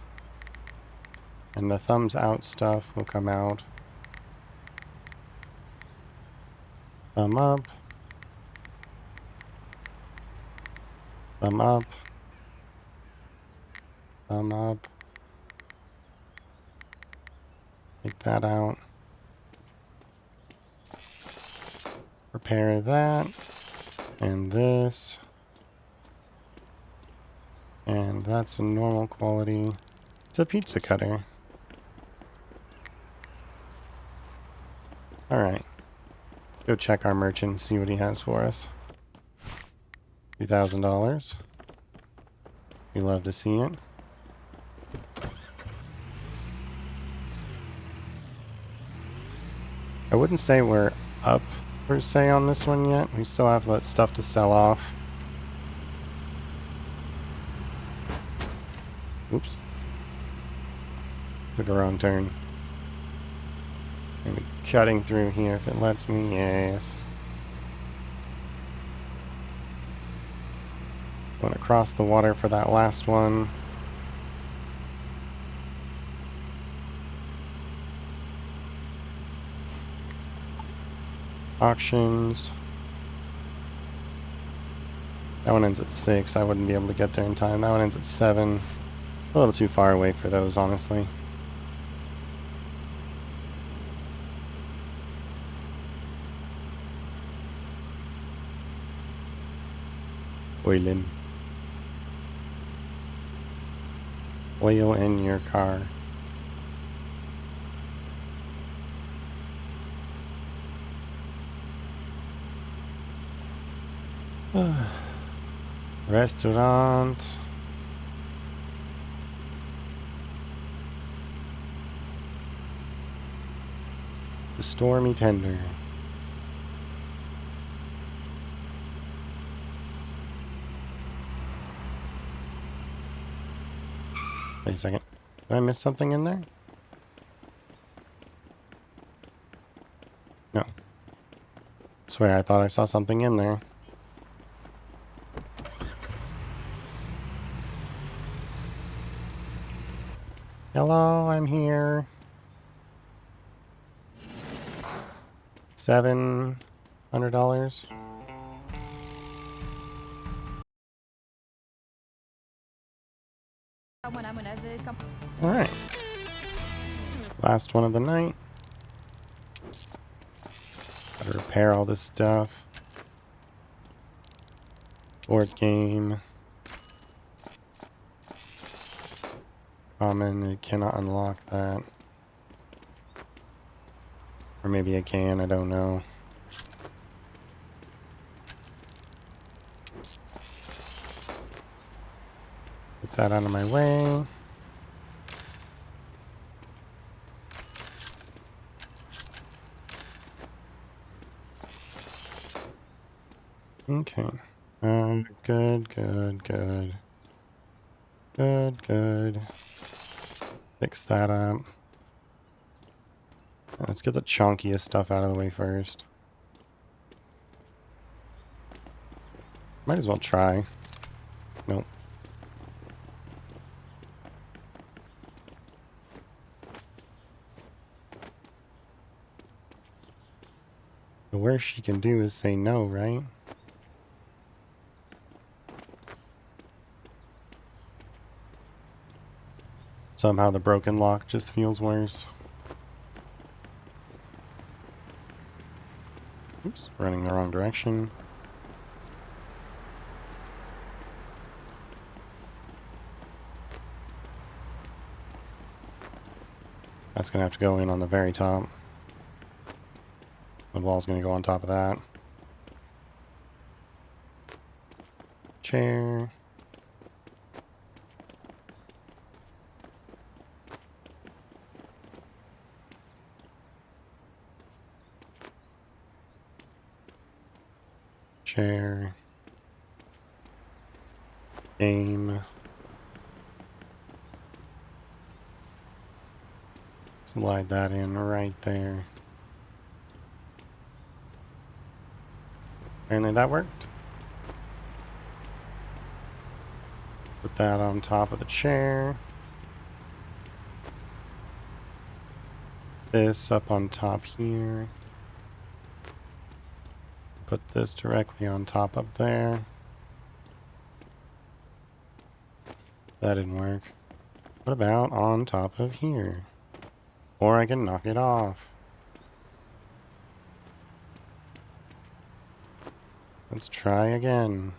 And the thumbs out stuff will come out. Thumb up. Thumb up. Thumb up. Take that out. Repair that. And this. And that's a normal quality. It's a pizza cutter. Alright. Let's go check our merchant and see what he has for us. $2,000. We love to see it. I wouldn't say we're up per se on this one yet. We still have that stuff to sell off. Oops. Took a wrong turn. Maybe cutting through here if it lets me. Yes. Going across the water for that last one. Auctions. That one ends at 6. I wouldn't be able to get there in time. That one ends at 7. A little too far away for those, honestly. Oilin. Oil in your car. Restaurant. The Stormy Tender. Wait a second. Did I miss something in there? No. Swear I thought I saw something in there. Hello, I'm here. $700. Alright. Last one of the night. Gotta repair all this stuff. Board game. Common, it cannot unlock that. Or maybe I can, I don't know. Get that out of my way. Okay. Good, good, good. Good, good. Fix that up. Let's get the chunkiest stuff out of the way first. Might as well try. Nope. The worst she can do is say no, right? Somehow the broken lock just feels worse. Oops, running the wrong direction. That's gonna have to go in on the very top. The wall's gonna go on top of that. Chair. Chair. Game. Slide that in right there. Apparently that worked. Put that on top of the chair. This up on top here. Put this directly on top up there. That didn't work. What about on top of here? Or I can knock it off. Let's try again.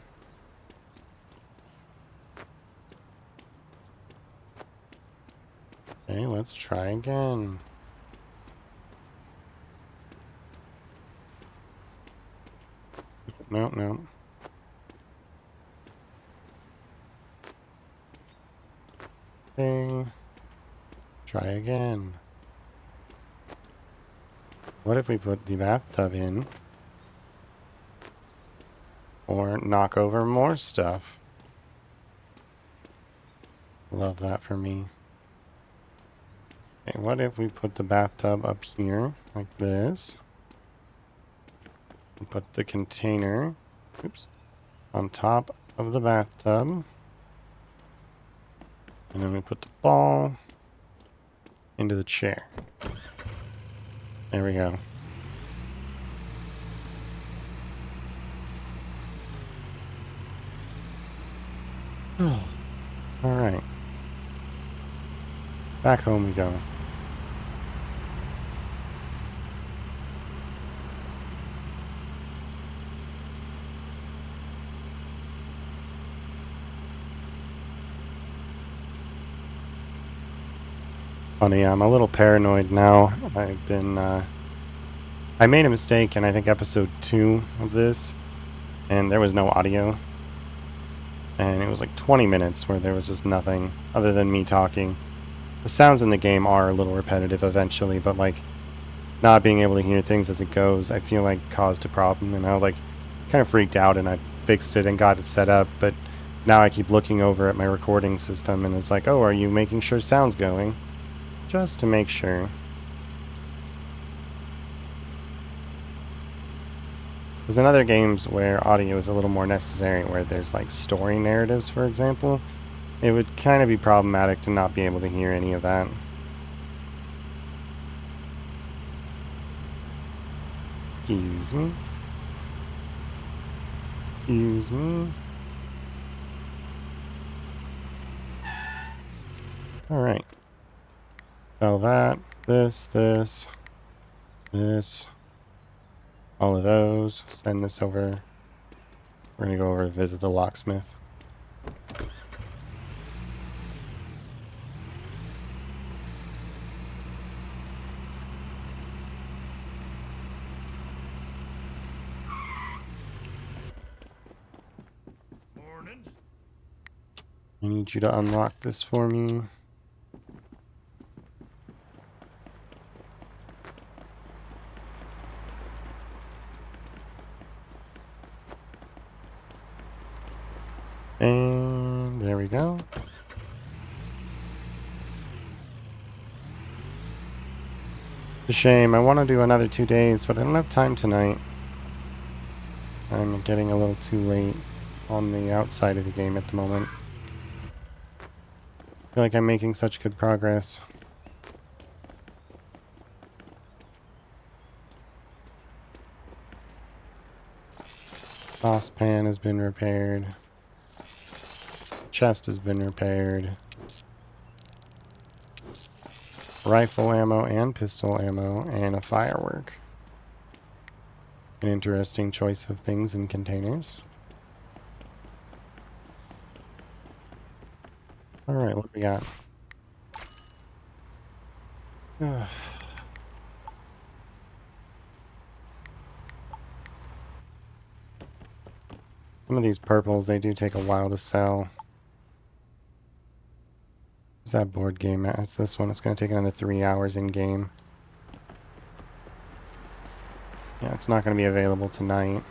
Okay, let's try again. No, no. Okay. Try again. What if we put the bathtub in? Or knock over more stuff? Love that for me. Okay, what if we put the bathtub up here, like this? And put the container, oops, on top of the bathtub. And then we put the ball into the chair. There we go. All right. Back home we go. Funny, I'm a little paranoid now. I made a mistake in I think episode 2 of this, and there was no audio. And it was like 20 minutes where there was just nothing other than me talking. The sounds in the game are a little repetitive eventually, but like not being able to hear things as it goes, I feel like caused a problem, and I like kind of freaked out and I fixed it and got it set up, but now I keep looking over at my recording system and it's like, oh, are you making sure sound's going? Just to make sure. Because in other games where audio is a little more necessary, where there's like story narratives, for example, it would kind of be problematic to not be able to hear any of that. Excuse me. Excuse me. Alright. Sell that, this, all of those. Send this over. We're gonna go over and visit the locksmith. Morning. I need you to unlock this for me. And there we go. It's a shame. I want to do another 2 days, but I don't have time tonight. I'm getting a little too late on the outside of the game at the moment. I feel like I'm making such good progress. Saucepan has been repaired. Chest has been repaired. Rifle ammo and pistol ammo and a firework. An interesting choice of things in containers. Alright, what do we got? Ugh. Some of these purples, they do take a while to sell. Where's that board game at? It's this one. It's going to take another 3 hours in game. Yeah, it's not going to be available tonight.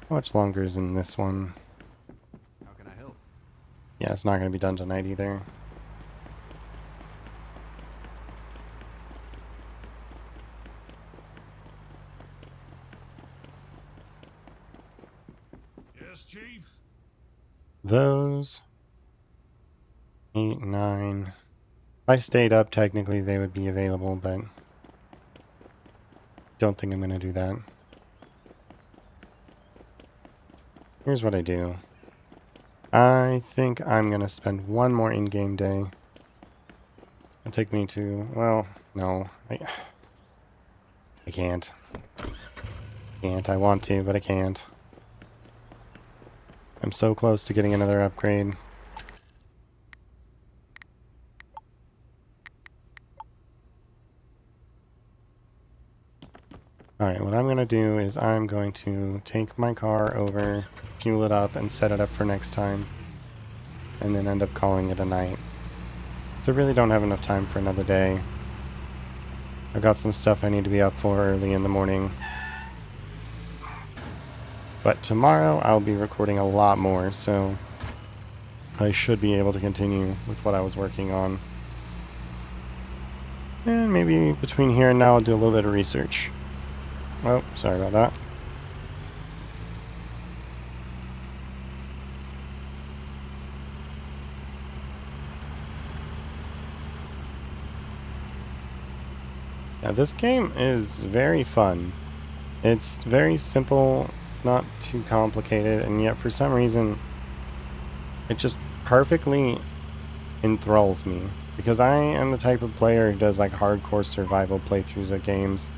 How much longer is in this one? How can I help? Yeah, it's not going to be done tonight either. Yes, Chief? Those 8, 9. If I stayed up, technically they would be available, but don't think I'm going to do that. Here's what I do. I think I'm going to spend one more in-game day. It'll take me to, well, no. I can't. I want to, but I can't. I'm so close to getting another upgrade. Alright, what I'm going to do is I'm going to take my car over, fuel it up, and set it up for next time. And then end up calling it a night. So I really don't have enough time for another day. I've got some stuff I need to be up for early in the morning. But tomorrow I'll be recording a lot more, so I should be able to continue with what I was working on. And maybe between here and now I'll do a little bit of research. Oh, sorry about that. Now this game is very fun. It's very simple, not too complicated, and yet for some reason it just perfectly enthralls me. Because I am the type of player who does like hardcore survival playthroughs of games.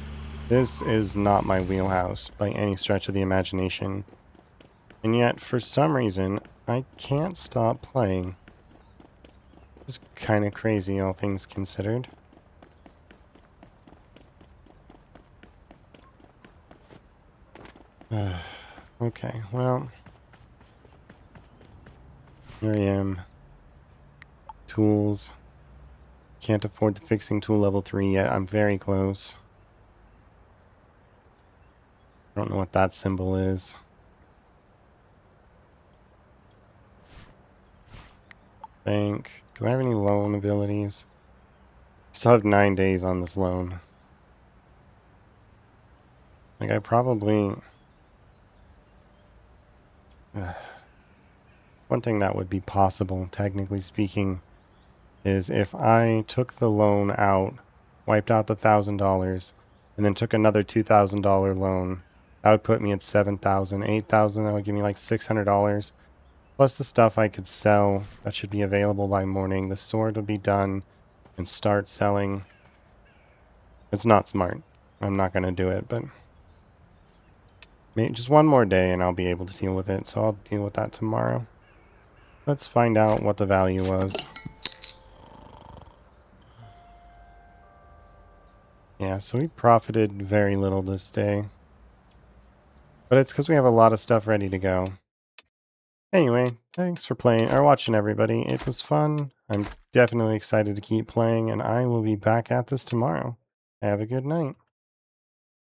This is not my wheelhouse by any stretch of the imagination. And yet, for some reason, I can't stop playing. It's kind of crazy, all things considered. Okay, well, here I am. Tools. Can't afford the fixing tool level 3 yet. I'm very close. I don't know what that symbol is. Bank. Do I have any loan abilities? Still have 9 days on this loan. Like, I probably... One thing that would be possible, technically speaking, is if I took the loan out, wiped out the $1,000, and then took another $2,000 loan, that would put me at $7,000, $8,000. That would give me like $600. Plus the stuff I could sell that should be available by morning. The sword would be done and start selling. It's not smart. I'm not going to do it, but maybe just one more day and I'll be able to deal with it. So I'll deal with that tomorrow. Let's find out what the value was. Yeah, so we profited very little this day. But it's because we have a lot of stuff ready to go. Anyway, thanks for playing or watching, everybody. It was fun. I'm definitely excited to keep playing, and I will be back at this tomorrow. Have a good night.